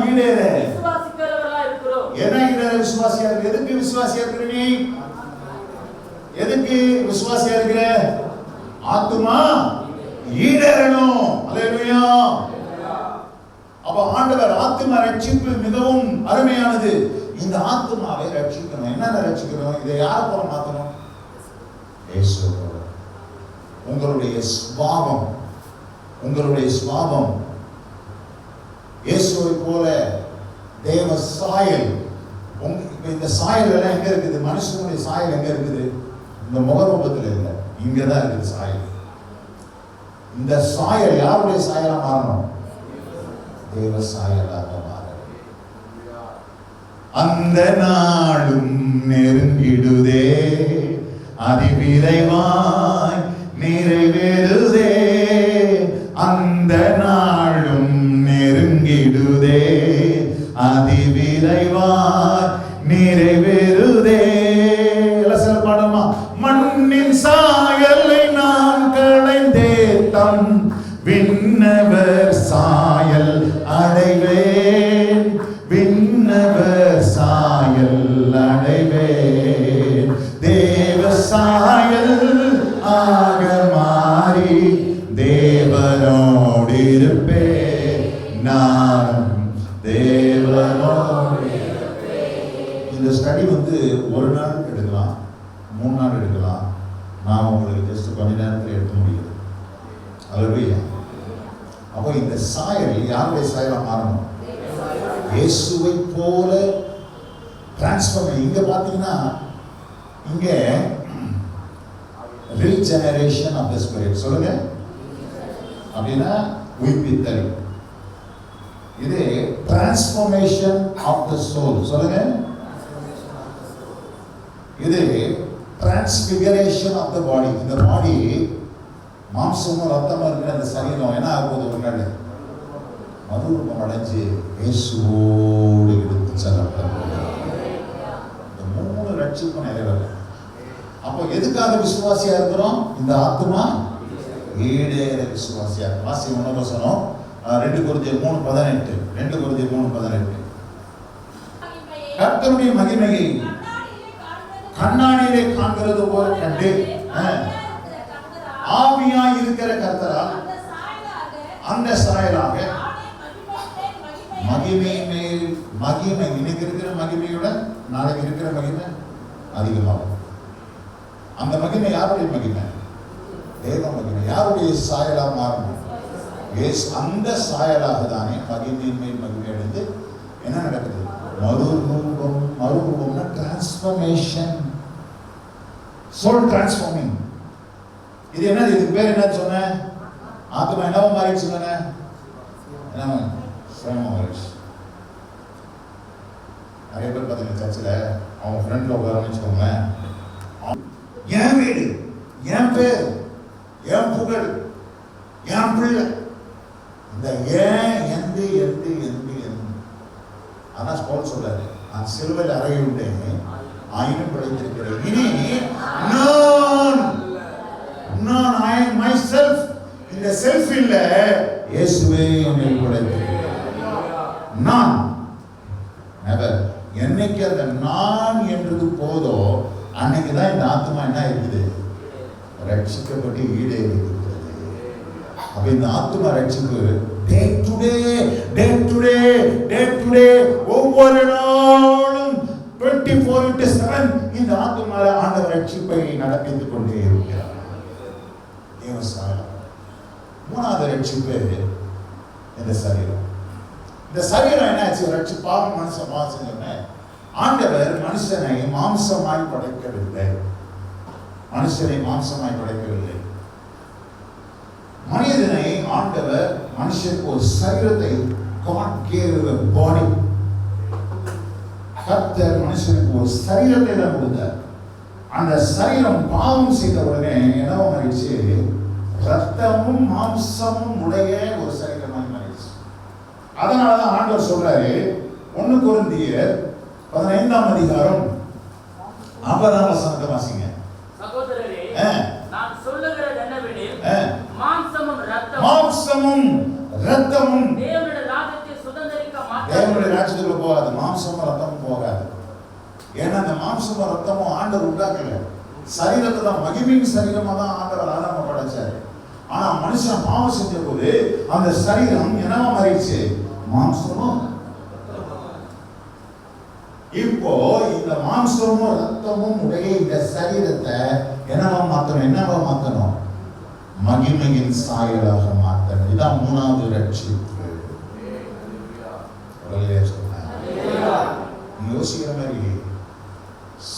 ஈடேற விசுவாசிக்கிறவர்களாய் இருக்கிறோம். என்ன ஈடேற விசுவாசியா இருக்கு? எதுக்கு விசுவாசியா இருக்கிற நீ? எதுக்கு விசுவாசியா இருக்கிற? ஆத்துமா ஈடேறணும். அல்லேலூயா. அப்ப ஆண்டவர் ஆத்துமா ரட்சிப்பு மிகவும் அருமையானது. இந்த ஆத்துமாவை ரட்சிக்கணும். என்ன ரட்சிக்கணும்? இதை யாரை போல மாத்தணும்? இயேசுவோட. உங்களுடைய சுபாவம் இயேசுவை போல தேவ சாயல். இந்த சாயல் எல்லாம் எங்க இருக்குது? மனுஷனுடைய சாயல் எங்க இருக்குது? இந்த முகரூபத்தில் இல்லை, இங்கதான் இருக்குது சாயல். இந்த சாயல் யாருடைய சாயலா மாறணும்? தேவ சாயலாக மாற. அந்த நாளும் நெருங்கிடுதே, அதிவிரைவாய் நிறைவேறுதே. அந்த நாளும் நெருங்கிடுதே, அதிவிரைவாய் நிறைவேறுதே. சில பாடமா? மண்ணின் சாயலை நான் களைந்தே தம் விண்ணவர் சாயல் அடைவேன், விண்ணவர் சாயல் அடைவேன். தேவ சாயல் ஆக மாறி தேவனோடு இருப்பேன், நான் தேவனோடு. இந்த ஸ்டடி வந்து 1 நாள் எடுக்கலாம், 3 நாள் எடுக்கலாம். நான் உங்களுக்கு ஜஸ்ட் கொஞ்ச நேரத்தில் எடுக்க முடியும். அல்லேலூயா. அப்போ இந்த சாயல் யாருடைய சாயலா மாறணும்? இயேசுவை போல டிரான்ஸ்ஃபார்ம். இங்க பாத்தீங்கன்னா இங்க ரீஜெனரேஷன் ஆஃப் தி ஸ்பிரிட். சொல்லுங்க. அப்படின்னா உயிர்ப்பித்தல். இது டிரான்ஸ்ஃபார்மேஷன் ஆஃப் தி சோல். சொல்லுங்க. இது டிரான்ஸ்பிகரேஷன் ஆஃப் த பாடி. இந்த பாடி மாம்சமும் ரத்தமும் இருக்கிற அந்த சரீரம் என்ன ஆகுது? ஒரு நாள் மறுரூபம் அடைஞ்சு இயேசுவோடு எடுத்து செல்லப்படும். இந்த 3 ரட்சிப்பும் நிறைவேறும். அப்போ எதுக்காக விசுவாசியா இருக்கிறோம்? இந்த ஆத்மா ஈடேற விசுவாசியா. வாசி இன்னொரு வசனம் 2 கொரிந்தியர் 3:18. 2 கொரிந்தியர் 3:18. கர்த்தருடைய மகிமையை கண்ணாடியிலே காண்கிறது போல கண்டு ஆவியாய் இருக்கிற கர்த்தரால் அந்த சாயலாக மகிமை மேல் மகிமை, இன்னைக்கு இருக்கிற மகிமையோட நாளைக்கு இருக்கிற மகிமை அதிகமாகும். அந்த மகிமை யாருடைய மகிமை? தேவ மகிமை. யாருடைய சாயலா மாறணும்? அந்த சாயலாக தானே மகிமையின் மேல் மகிமை அடைந்து என்ன நடக்குது? மறுரூபம். மறுரூபம்னா டிரான்ஸ்ஃபர்மேஷன், சோல் டிரான்ஸ்ஃபார்மிங். இது என்னது? இதுக்கு பேர் என்ன சொன்ன? ஆத்மா என்னவா மாறிடுச்சு சொன்ன? என்ன சிரமம் மாறிடுச்சு. நிறைய பேர் பார்த்தீங்கன்னா சர்ச்சில் அவங்க ஃப்ரெண்ட்ல உட்காரன்னு வச்சுக்கோங்க, என் வீடு, என் பேர், என் புகழ், என் பிள்ளை, இந்த ஏன் எந்து எந்து எந்து எந்து. ஆனா பவுல் சொல்றாரு, நான் சிலுவையில் அறையுண்டேன், ஆயினும் பிழைத்திருக்கிறேன். இனி நான் ஐ மை செல்ஃப், இந்த செல்ஃப் இல்ல, இயேசுவே என்னை பிழைத்திருக்கிறார். நான் நெவர். என்னைக்கு அந்த நான் என்றது போதோ அன்னைக்கு தான் இந்த ஆத்மா என்ன இருக்குது? ரட்சிக்கப்பட்டு ஈடேறி இருக்கிறது. அப்ப இந்த ஆத்மா ரட்சிப்பு day to day day to day day to day, ஒவ்வொரு நாளும் 24/7 இந்த ஆத்மால ஆண்டவர் ரட்சிப்பை நடப்பித்துக் கொண்டே இருக்கிறார். தேவசாயம். 3வது ரட்சிப்பு இந்த சரீரம். இந்த சரீரம் என்ன ஆச்சு? ரட்சிப்பாக மனுஷன் மாசங்க. ஆண்டவர் மனுஷனை மாம்சமாய் படைக்கவில்லை. மனுஷனை மாம்சமாய் படைக்கவில்லை. மனிதனை ஆண்டவர் மனுஷனுக்கு ஒரு சரீரத்தை, God gave a body. கர்த்தர் மனுஷனுக்கு ஒரு சரீரத்தை தான் கொடுத்தார். அந்த சரீரம் பாவம் செய்த உடனே என்னவோ மாறிடுச்சு? ரத்தமும் மாம்சமும் உடைய ஒரு சரீரமாய் மாறிடுச்சு. அதனாலதான் ஆண்டவர் சொல்றாரு 1 கொரிந்தியர் 15ஆம் அதிகாரம் 50ஆம் வசனத்தை வாசிங்க. சகோதரரே, நான் சொல்லுகிறது என்னவெனில், மாம்சமும் இரத்தமும் தேவனுடைய ராஜ்யத்தை சுதந்தரிக்க மாட்டாது. தேவனுடைய ராஜ்யத்துக்குள்ள போகாது. மாம்சமும் இரத்தமும் போகாது. ஏன்னா அந்த மாம்சமும் இரத்தமும் ஆண்டவர் உண்டாக்கல. சரீரத்தை தான் மகிமையின் சரீரமா தான் ஆண்டவர் ஆரம்ப படைச்சாரு. ஆனா மனுஷன் பாவம் செஞ்ச போது அந்த சரீரம் என்னவா மாறிடுச்சு? மாம்சமும். இப்போ இந்த மாம்சமும் ரத்தமும் உடைய இந்த சரீரத்தை என்னவா மாத்தணும்? என்னவா மாத்தணும்? மகிமையின் சாயலாக மாத்தணும். இதான் 3வது ரட்சிப்பு. யோசிக்கிற மாதிரி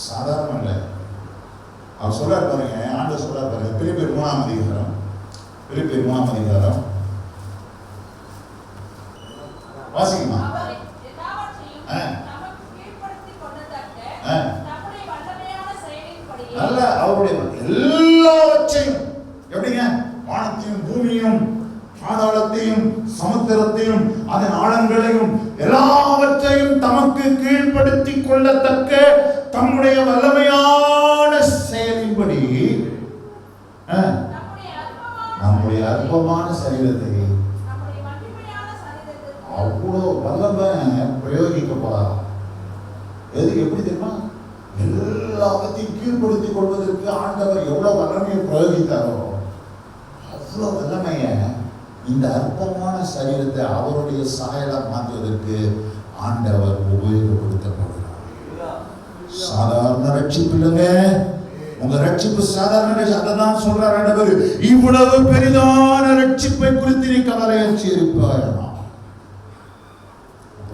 சாதாரணம் இல்லை. அவர் சொல்றாரு பாருங்க, ஆண்டவர் சொல்றாரு பாருங்க, பிலிப்பியர் 3ஆம் அதிகாரம், பிலிப்பியர் 3ஆம் அதிகாரம் வாசிக்குமா? நல்ல அவருடைய எல்லாவற்றையும், எப்படிங்க? வானத்தையும் பூமியும் பாதாளத்தையும் சமுத்திரத்தையும் அதன் ஆழங்களையும் எல்லாவற்றையும் தமக்கு கீழ்ப்படுத்திக் கொள்ளத்தக்க தம்முடைய வல்லமையான செயலின்படி நம்முடைய அற்பமான சரீரத்தை அவ்வளோ வல்லமை பிரயோகிக்கப்படாது. எதுக்கு? எப்படி தெரியுமா? எல்லாத்தையும் கீழ்ப்படுத்திக் கொள்வதற்கு ஆண்டவர் எவ்வளவு வல்லமையை பிரயோகித்தாரோ அவ்வளோ வல்லமைய இந்த அற்பமான சரீரத்தை அவருடைய சாயலா மாற்றுவதற்கு ஆண்டவர் உபயோகப்படுத்தப்படுகிறார். சாதாரண ரட்சிப்பு இல்லைங்க. உங்க ரட்சிப்பு சாதாரண ரட்சிப்பு. அதான் சொல்றார் ஆண்டவர், இவ்வளவு பெரிதான ரட்சிப்பை குறித்து நீ கவலையற்றி இருப்பாய்.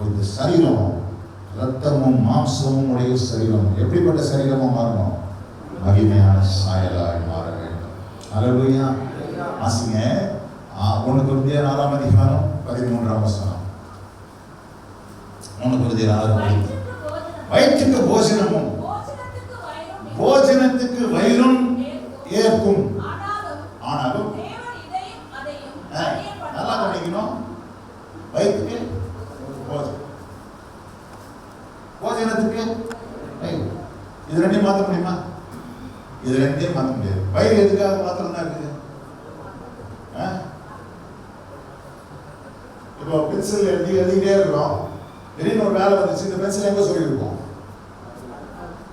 இந்த சரீரம் ரத்தமும் மாம்சமும் உடைய சரீரம் எப்படிப்பட்ட சரீரமா மாறணும்? மகிமையான சாயலாய் மாற வேண்டும். அல்லேலூயா. ஆசிங்க 1 கொரிந்தியர் 4ஆம் அதிகாரம் 13ஆம் வசனம். 1 கொரிந்தியர் 6. வயிற்றுக்கு போஜனமும் போஜனத்துக்கு வயிறும் ஏற்கும். ஆனாலும் நல்லா கவனிக்கணும், வயிற்றுக்கு போஜனத்துக்கு வயிறு, இது ரெண்டையும் மாற்ற முடியுமா? இது ரெண்டையும் மாற்ற முடியாது. வயிறு எதுக்காக மாத்திரம் தான் இருக்குது? இப்போ பென்சில் எழுதிக்கிட்டே இருக்கிறோம், திடீர்னு ஒரு வேலை வந்துச்சு, இந்த பென்சில் எங்க சொல்லி இருக்கோம்?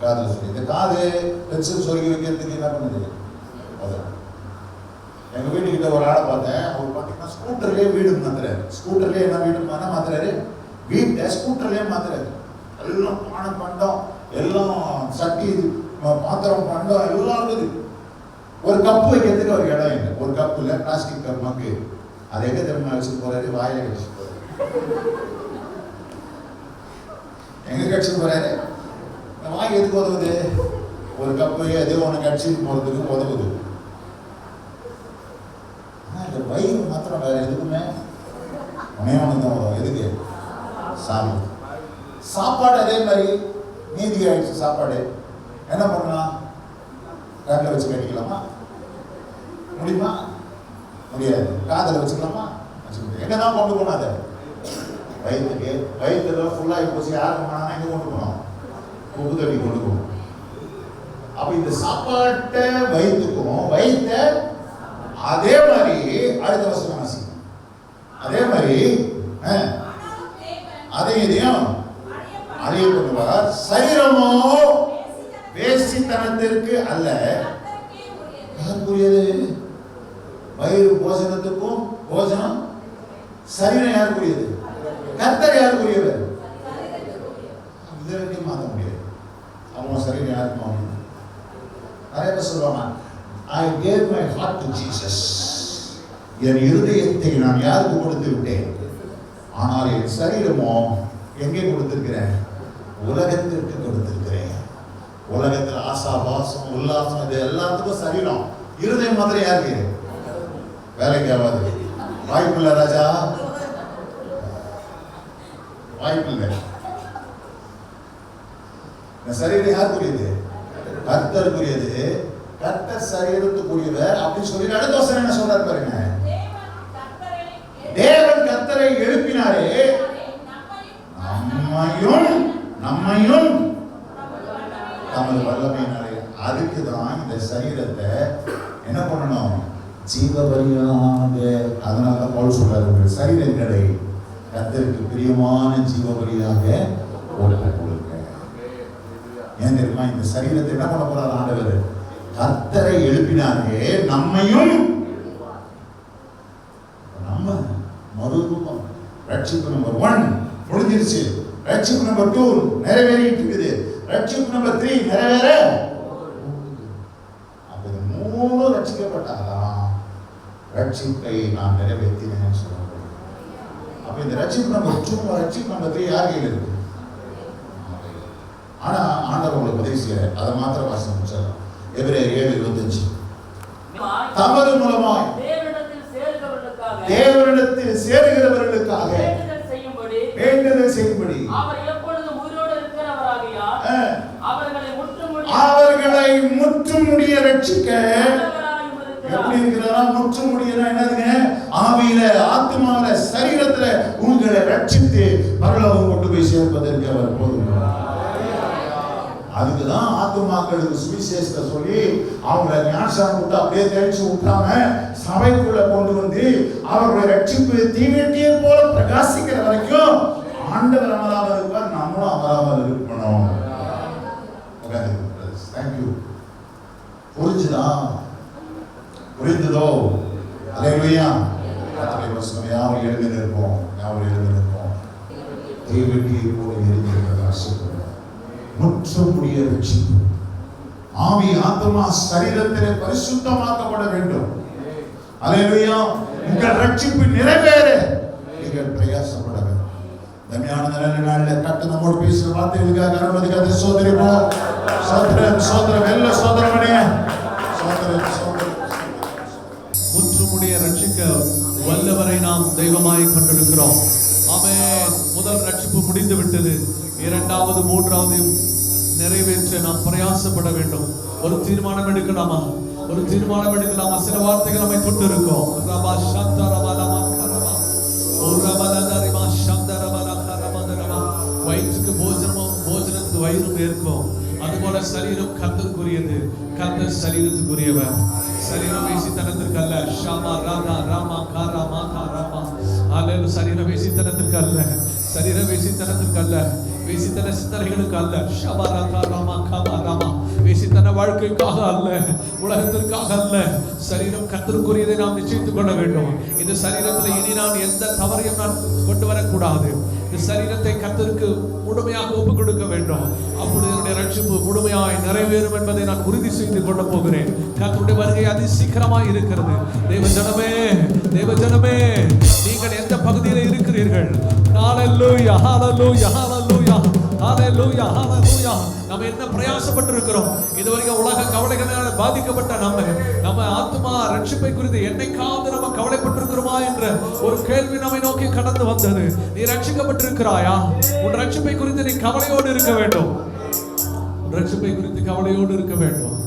காதில் சொல்லி. இந்த காது பென்சில் சொல்லி வைக்கிறதுக்கு என்ன பண்ணுது? எங்க வீட்டுக்கிட்ட ஒரு ஆளை பார்த்தேன், அவர் பார்த்தீங்கன்னா ஸ்கூட்டர்லேயே வீடு மாத்துறாரு. ஸ்கூட்டர்லேயே என்ன வீடு மாத்துறாரு? வீட்டை ஸ்கூட்டர்லேயே மாத்துறாரு. எல்லாம் பானை பண்டம், எல்லாம் சட்டி பாத்திரம் பண்டம் எல்லாம் இருக்குது. ஒரு கப்பு வைக்கிறதுக்கு ஒரு இடம் இல்லை. ஒரு கப்பு இல்லை, பிளாஸ்டிக் கப் மக்கு. அதை எங்க தெரியுமா வச்சுட்டு போறாரு? வாயில கடிச்சு போறாரு. எங்க கடிச்சு போறாரு? வாய் எதுக்கு உதவுது? ஒரு கப்பு எதோ ஒன்று கடிச்சிட்டு போறதுக்கு உதவுது. ஆனா இந்த வயிறு மாத்திரம் வேற எதுக்குமே ஒன்னே ஒன்று தான் உதவும். எதுக்கு? சாப்பிடு. சாப்பாடு அதே மாதிரி மீதி ஆயிடுச்சு. சாப்பாடு என்ன பண்ணலாம்? கண்ணில் வச்சு கட்டிக்கலாமா? முடியுமா? முடியாது. காதில் வச்சுக்கலாமா? வச்சுக்க. எங்கதான் கொண்டு போனோம்? அதை வயிற்றுக்கு. வயிற்றுல ஃபுல்லாகி போச்சு, யாருக்கு போனா எங்க கொண்டு போனோம்? உப்பு தண்ணி கொண்டு போகணும். அப்ப இந்த சாப்பாட்டை வயிற்றுக்கும், வயிற்ற அதே மாதிரி அடுத்த வருஷம் வாசி, அதே மாதிரி அதே இதையும் அழிய பண்ணுவார். சரீரமோ வேசித்தனத்திற்கு அல்ல. யாருக்குரியது? வயிறு போஜனத்துக்கும், போஜனம் சரீரம் யாருக்குரியது? கர்த்தர் யாருக்குரியவர்? இதை மாற்ற முடியாது. அவங்க சரீரம் யாருக்கும் நிறைய பேர் சொல்லுவாங்க, I gave my heart to Jesus. என் இருதயத்தை நான் யாருக்கு கொடுத்து விட்டேன்? ஆனால் என் சரீரமோ எங்கே கொடுத்திருக்கிறேன்? உலகத்திற்கு கொடுத்திருக்கிறேன். உலகத்தில் ஆசா, பாசம், உல்லாசம், இது எல்லாத்துக்கும் சரீரம். இருதயம் மாதிரி யாருக்கு? வேலைக்கு ஆகாது. வாய்ப்பில்லை ராஜா, வாய்ப்பில்லை. இந்த சரீரம் யாருக்குரியது? கர்த்தருக்குரியது. கர்த்தர் சரீரத்துக்குரியவர் அப்படின்னு சொல்லி அடுத்த வசனம் என்ன சொல்றாரு பாருங்க. தேவன் கர்த்தரை எழுப்பினாரே, நம்மையும் தமது வல்லமையினாலே. அதுக்குதான் இந்த சரீரத்தை என்ன பண்ணணும்? ஜீவபலியாக. அதனாலதான் பவுல் சொல்றாரு, சரீரங்களை கர்த்தருக்கு பிரியமான ஜீவபலியாக ஒப்புக் கொடுங்க. ஏன் தெரியுமா? இந்த சரீரத்தை என்ன பண்ண போறாரு ஆண்டவர்? கர்த்தரை எழுப்பினாரே, நம்மையும். நம்ம மறுரூபம். ரட்சிப்பு நம்பர் 1 முடிஞ்சிருச்சு. ரட்சிப்பு நம்பர் 2 நிறைவேறிட்டு இருக்குது. ரட்சிப்பு நம்பர் 3 நிறைவேற. அப்ப இந்த 3 ரட்சிக்கப்பட்டாதான் ரட்சிப்பை நான் நிறைவேற்றினேன்னு சொல்ல முடியும். அப்ப இந்த ரட்சிப்பு நம்பர் 2, ரட்சிப்பு நம்பர் 3 யார் கையில் இருக்கு? ஆனா ஆண்டவர் உங்களுக்கு உதவி செய்யற. அதை மாத்திரம் வாசம் முடிச்சிடலாம். எபிரேயர் 7:25 தமது மூலமாய் தேவனிடத்தில் சேருகிறவர்களுக்காக வேண்டுதல் செய்யும்படி அவர் எப்பொழுதும் உயிரோடு இருக்கிறவராகியார் அவர்களை முற்றுமுடிய ரட்சிக்க. எப்படி இருக்கிறாரா? முற்றுமுடியனா என்னதுங்க? ஆவியில, ஆத்மாவில, சரீரத்துல உங்களை ரட்சித்து பரலோகம் கொண்டு போய் சேர்ப்பதற்கு அவர் போதும். அதுக்குதான் ஆத்துமாக்களுக்கு சுவிசேஷத்தை சொல்லி அவங்களை ஞானஸ்நானம் விட்டு அப்படியே தெளிச்சு விட்டாம சபைக்குள்ள கொண்டு வந்து அவருடைய ரட்சிப்பு தீவெட்டியை போல பிரகாசிக்கிற வரைக்கும் ஆண்டவர் அமராமல் இருப்பார், நம்மளும் அமராமல் இருக்கணும். தேங்க்யூ. புரிஞ்சுதா? புரிந்ததோ? அல்லேலூயா. கர்த்தருடைய வசனம் யாவும் எழுதி நிற்போம், யாவும் எழுதி நிற்போம். தீவெட்டியை போல எரிந்து பிரகாசிக்கும் முற்றுமுடிய ரட்சிப்பு. ஆவி, ஆத்மா, சரீரத்திலே பரிசுத்தமாக்கப்பட வேண்டும். அல்லேலூயா. உங்கள் ரட்சிப்பு நிறைவேற நீங்கள் பிரயாசப்பட வேண்டும். தன்மையான நல்ல நாளில் கர்த்தர் நம்மோடு பேசுகிற வார்த்தைகளுக்காக அனுமதிக்காத சோதரிப்போம். சோதரன் சோதரம் எல்லா சோதரமனே சோதரன் சோதரம் முற்றுமுடிய ரட்சிக்க வல்லவரை நாம் தெய்வமாய் கொண்டிருக்கிறோம். ஆமென். முதல் ரட்சிப்பு முடிந்து விட்டது. இரண்டாவது, மூன்றாவது நிறைவேற்ற நாம் பிரயாசப்பட வேண்டும். ஒரு தீர்மானம் எடுக்கலாமா? ஒரு தீர்மானம் எடுக்கலாமா? சில வார்த்தைகள் நம்மை தொட்டு இருக்கோம். ரபா சந்தா ரபா லமா கரபா ஓ ரபா லதரிமா சந்தா ரபா லகரபா தரபா. வயிற்றுக்கு போஜனத்துக்கு வயிறும் இருக்கும். அதுபோல சரீரம் கர்த்தருக்குரியது. கர்த்தர் சரீரத்துக்குரியவர். சரீரம் வேசித்தனத்திற்கு அல்ல. ஷாமா ராதா ராமா காரா மாதா ராமா. அல்லேலூயா. சரீரம் வேசித்தனத்திற்கு அல்ல. சரீரம் வேசித்தனத்திற்கு அல்ல. வேசித்தன சிந்தனைகளுக்கு அல்ல. ஷாமா ராதா ராமா காமா ராமா. வேசித்தன வாழ்க்கைக்காக அல்ல, உலகத்திற்காக அல்ல. சரீரம் கர்த்தருக்குரியதை நாம் நிச்சயித்துக் கொள்ள வேண்டும். இந்த சரீரத்தில் இனி நான் எந்த தவறையும் நான் கொண்டு வரக்கூடாது. இந்த சரீரத்தை கர்த்தருக்கு முழுமையாக ஒப்புக் கொடுக்க வேண்டும். அப்பொழுது என்னுடைய ரட்சிப்பு முழுமையாய் நிறைவேறும் என்பதை நான் உறுதி செய்து கொள்ள போகிறேன். கர்த்தருடைய வருகை அதி சீக்கிரமாய் இருக்கிறது. தேவஜனமே, தேவஜனமே, நீங்கள் எந்த பகுதியில் இருக்கிறீர்கள்? ஹalleluya, ஹalleluya, ஹalleluya, ஹalleluya, ஹalleluya. நம்ம என்ன பிரயாசப்பட்டு இருக்கிறோம்? இதுவரைக்கும் உலக கவலைகளால் பாதிக்கப்பட்ட நம்ம ஆத்மா ரட்சிப்பை குறித்து என்னைக்காவது நம்ம கவலைப்பட்டிருக்கிறோமா என்ற ஒரு கேள்வி நம்மை நோக்கி கடந்து வந்தது. நீ ரட்சிக்கப்பட்டிருக்கிறாயா? உன் ரட்சிப்பை குறித்து நீ கவலையோடு இருக்க வேண்டும். ரட்சிப்பை குறித்து கவலையோடு இருக்க வேண்டும்.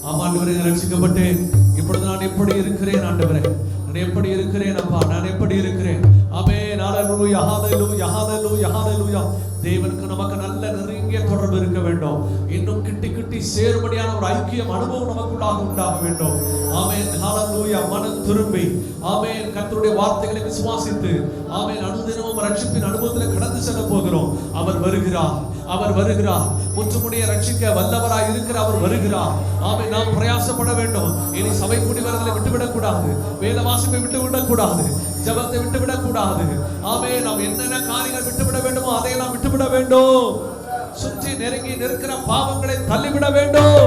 ஆமாண்டவரே, ரட்சிக்கப்பட்டேன். இப்பொழுது நான் எப்படி இருக்கிறேன் ஆண்டவரே? நான் எப்படி இருக்கிறேன் அப்பா? நான் எப்படி இருக்கிறேன்? ஆமென். ஹalleluya, ஹalleluya, ஹalleluya, ஹalleluya. தேவனுக்கு நமக்கு நல்ல நெருங்கிய தொடர்பு இருக்க வேண்டும். இன்னும் கிட்டி கிட்டி சேரும்படியான ஒரு ஐக்கியம் அனுபவம் நமக்குள்ளாக உண்டாக வேண்டும். ஆமென். ஹalleluya. மனம் திரும்பி ஆமென் கர்த்தருடைய வார்த்தைகளை விசுவாசித்து ஆமென் அனுதினமும் ரட்சிப்பின் அனுபவத்தில் கடந்து செல்ல போகிறோம். அவர் வருகிறார், அவர் வருகிறார். முற்றுமுடிய ரட்சிக்க வல்லவராய் இருக்கிற அவர் வருகிறார். ஆமென். நாம் பிரயாசப்பட வேண்டும். இனி சபை கூடி வரதை விட்டுவிடக் கூடாது. வேத வாசிப்பை விட்டுவிடக் கூடாது. ஜபத்தை விட்டுவிடக் கூடாது. ஆமென். நாம் என்னென்ன காரியங்கள் விட்டுவிட வேண்டுமோ அதையெல்லாம் விட்டுவிட வேண்டும். சுற்றி நெருங்கி நிற்கிற பாவங்களை தள்ளிவிட வேண்டும்.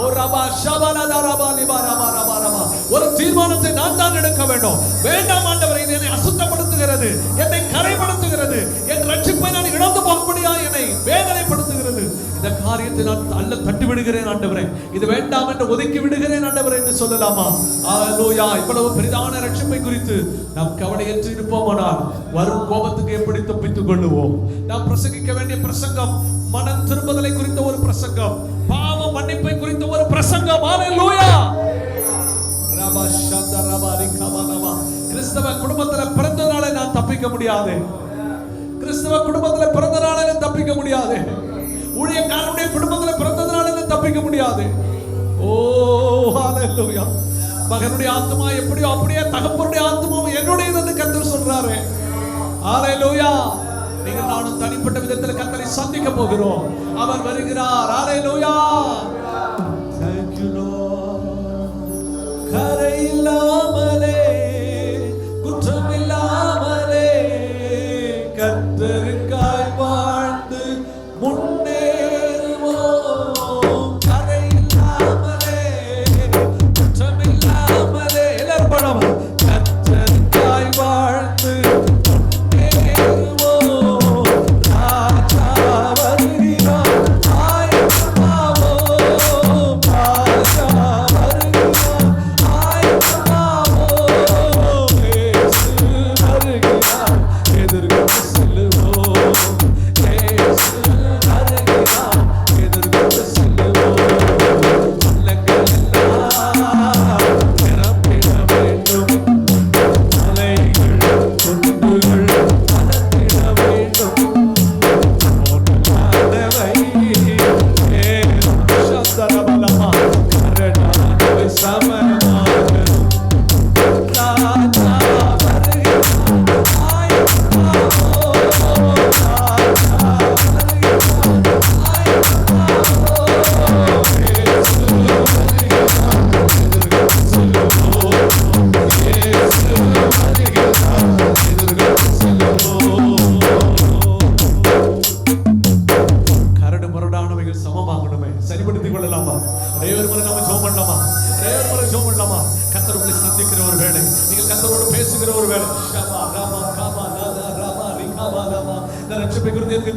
ஓ ரபா ஷபலதா ரபா லிபா ரபா ரபா ரபா. ஒரு தீர்மானத்தை நான் தான் எடுக்க வேண்டும். வேண்டாம் ஆண்டவரே, இது என்னை அசுத்தப்படுத்துகிறது, என்னை கரைப்படுத்துகிறது, என் ரட்சிப்பை நான் இழந்து போகும்படியா என்னை வேதனைப்படுத்துகிறது. இந்த காரியத்தை நான் தட்டி விடுகிறேன் ஆண்டவரே, இது வேண்டாம் என்று ஒதுக்கி விடுகிறேன் ஆண்டவரே என்று சொல்லலாமா? ஹalleluya. இவ்வளவு பெரிதான ரட்சிப்பை குறித்து நாம் கவலையற்று இருப்போமானால் வரும் கோபத்துக்கு எப்படி தப்பித்துக் கொள்ளுவோம்? நாம் பிரசங்கிக்க வேண்டிய பிரசங்கம் மனம் திரும்புதலை குறித்த ஒரு பிரசங்கம், பாவ மன்னிப்பை குறித்த ஒரு பிரசங்கம். ஹalleluya. ரபா ஷந்தா ரபா ரிகபா ரபா. கிறிஸ்தவ குடும்பத்தில் பிறந்ததாலே நான் தப்பிக்க முடியாது. கிறிஸ்தவ குடும்பத்தில் பிறந்ததாலே நான் தப்பிக்க முடியாது. ஊழியக்காரனுடைய குடும்பத்தில் பிறந்ததாலே நான் தப்பிக்க முடியாது. ஓ ஹalleluya. மகனுடைய ஆத்மா எப்படியோ அப்படியே தகப்பனுடைய ஆத்மாவும் என்னுடையது என்று கர்த்தர் சொல்றாரு. ஹalleluya. நீங்கள் நானும் தனிப்பட்ட விதத்தில் கர்த்தரை சந்திக்க போகிறோம். அவர் வருகிறார். ஹalleluya. Thank you Lord. கரையில்லாமலே குற்றமில்லாமலே கர்த்தருக்காய் வாழ்ந்து முன்னேறுவோம். கரையில்லாமலே குற்றமில்லாமலே எல்லாரும் பாடுவோம். கர்த்தருக்காய் வாழ்ந்து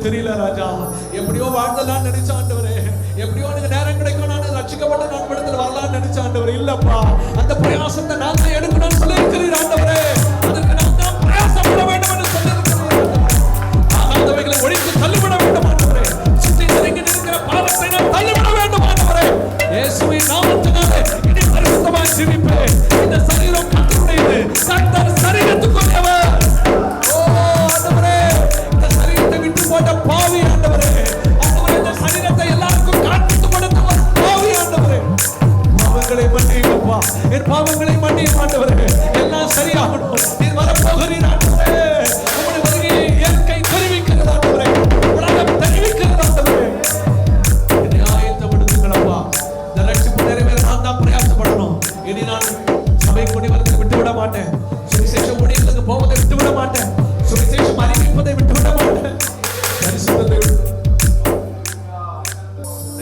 தெரியல ராஜா, எப்படியோ வாழ்ந்தலாம் நினைச்ச ஆண்டவரே, எப்படியோ எனக்கு நேரம் கிடைக்கும் நான் ரட்சிக்கப்பட்ட நான் படத்தில் வரலாம்னு நினைச்ச ஆண்டவரே. இல்லப்பா, அந்த பிரயாசத்தை நான் தான் எடுக்கணும்னு சொல்லி இருக்கிறீர் ஆண்டவரே. அதற்கு நான் தான் பிரயாசப்பட வேண்டும் என்று சொல்லி இருக்கிறீர். ஆகாதவைகளை ஒழித்து தள்ளிவிட வேண்டும் ஆண்டவரே. சுற்றி நெருங்கி நிற்கிற பாவத்தை கரங்களை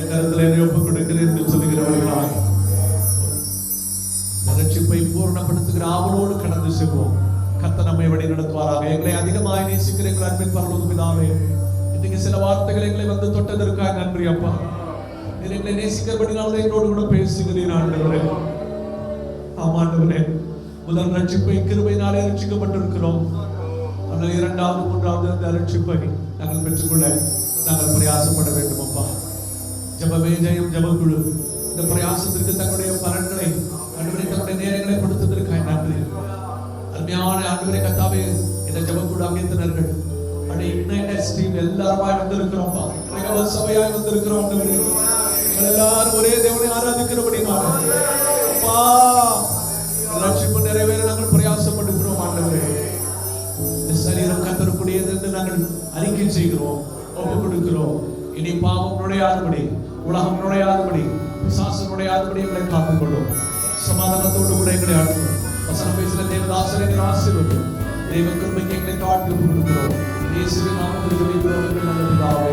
கருத்தில் என்னை ஒப்புக் கொடுக்கிறேன் என்று சொல்லுகிறவர்களாய் ரட்சிப்பை பூர்ணப்படுத்துகிற ஆவலோடு கடந்து செல்வோம். கர்த்தர் நம்மை வழி நடத்துவாராக. எங்களை அதிகமாய் நேசிக்கிற எங்கள் அன்பின் பரலோக பிதாவே, இன்னைக்கு சில வார்த்தைகள் எங்களை வந்து தொட்டதற்காக நன்றி அப்பா. எங்களை நேசிக்கிறபடினால எங்களோடு கூட பேசுகிறீர் ஆண்டவரே. ஆமாண்டவரே, முதல் ரட்சிப்பை கிருபையினாலே ரட்சிக்கப்பட்டிருக்கிறோம். ஆனால் இரண்டாவது மூன்றாவது அந்த ரட்சிப்பை நாங்கள் பெற்றுக்கொள்ள நாங்கள் பிரயாசப்பட வேண்டும் அப்பா. ஜெபமே ஜெயம் ஜெபக்குழு இந்த பிரயாசத்திற்கு தங்களுடைய பலன்களை ஆண்டவரே தங்களுடைய நேரங்களை கொடுத்ததற்காக நன்றி. அருமையான ஆண்டவரே கர்த்தாவே, இந்த ஜெபக்குழு அங்கத்தினர்கள் எல்லாருமாய் வந்திருக்கிறோம்ப்பா. சபையாய் வந்திருக்கிறோம் ஆண்டவரே. எல்லாரும் ஒரே தேவனை ஆராதிக்கிறபடினால அப்பா ரட்சிப்பு நிறைவேற நாங்கள் பிரயாசப்படுகிறோம் ஆண்டவரே. சரீரம் கர்த்தருக்குரியது என்று நாங்கள் அறிக்கை செய்கிறோம், ஒப்புக் கொடுக்கிறோம். இனி பாவம் நுழையாதபடி, உலகம் நுழையாதபடி, பிசாசு நுழையாதபடி எங்களை காத்துக்கொள்ளும். சமாதானத்தோடு கூட எங்களை ஆட்டும். வசனம் பேசுகிற தேவதாசரை ஆசீர்வதியும். தெய்வ கிருபைக்கு எங்களை தாழ்த்தி கொடுக்கிறோம். இயேசுவின் நாமத்தில் ஜெபிக்கிறோம்.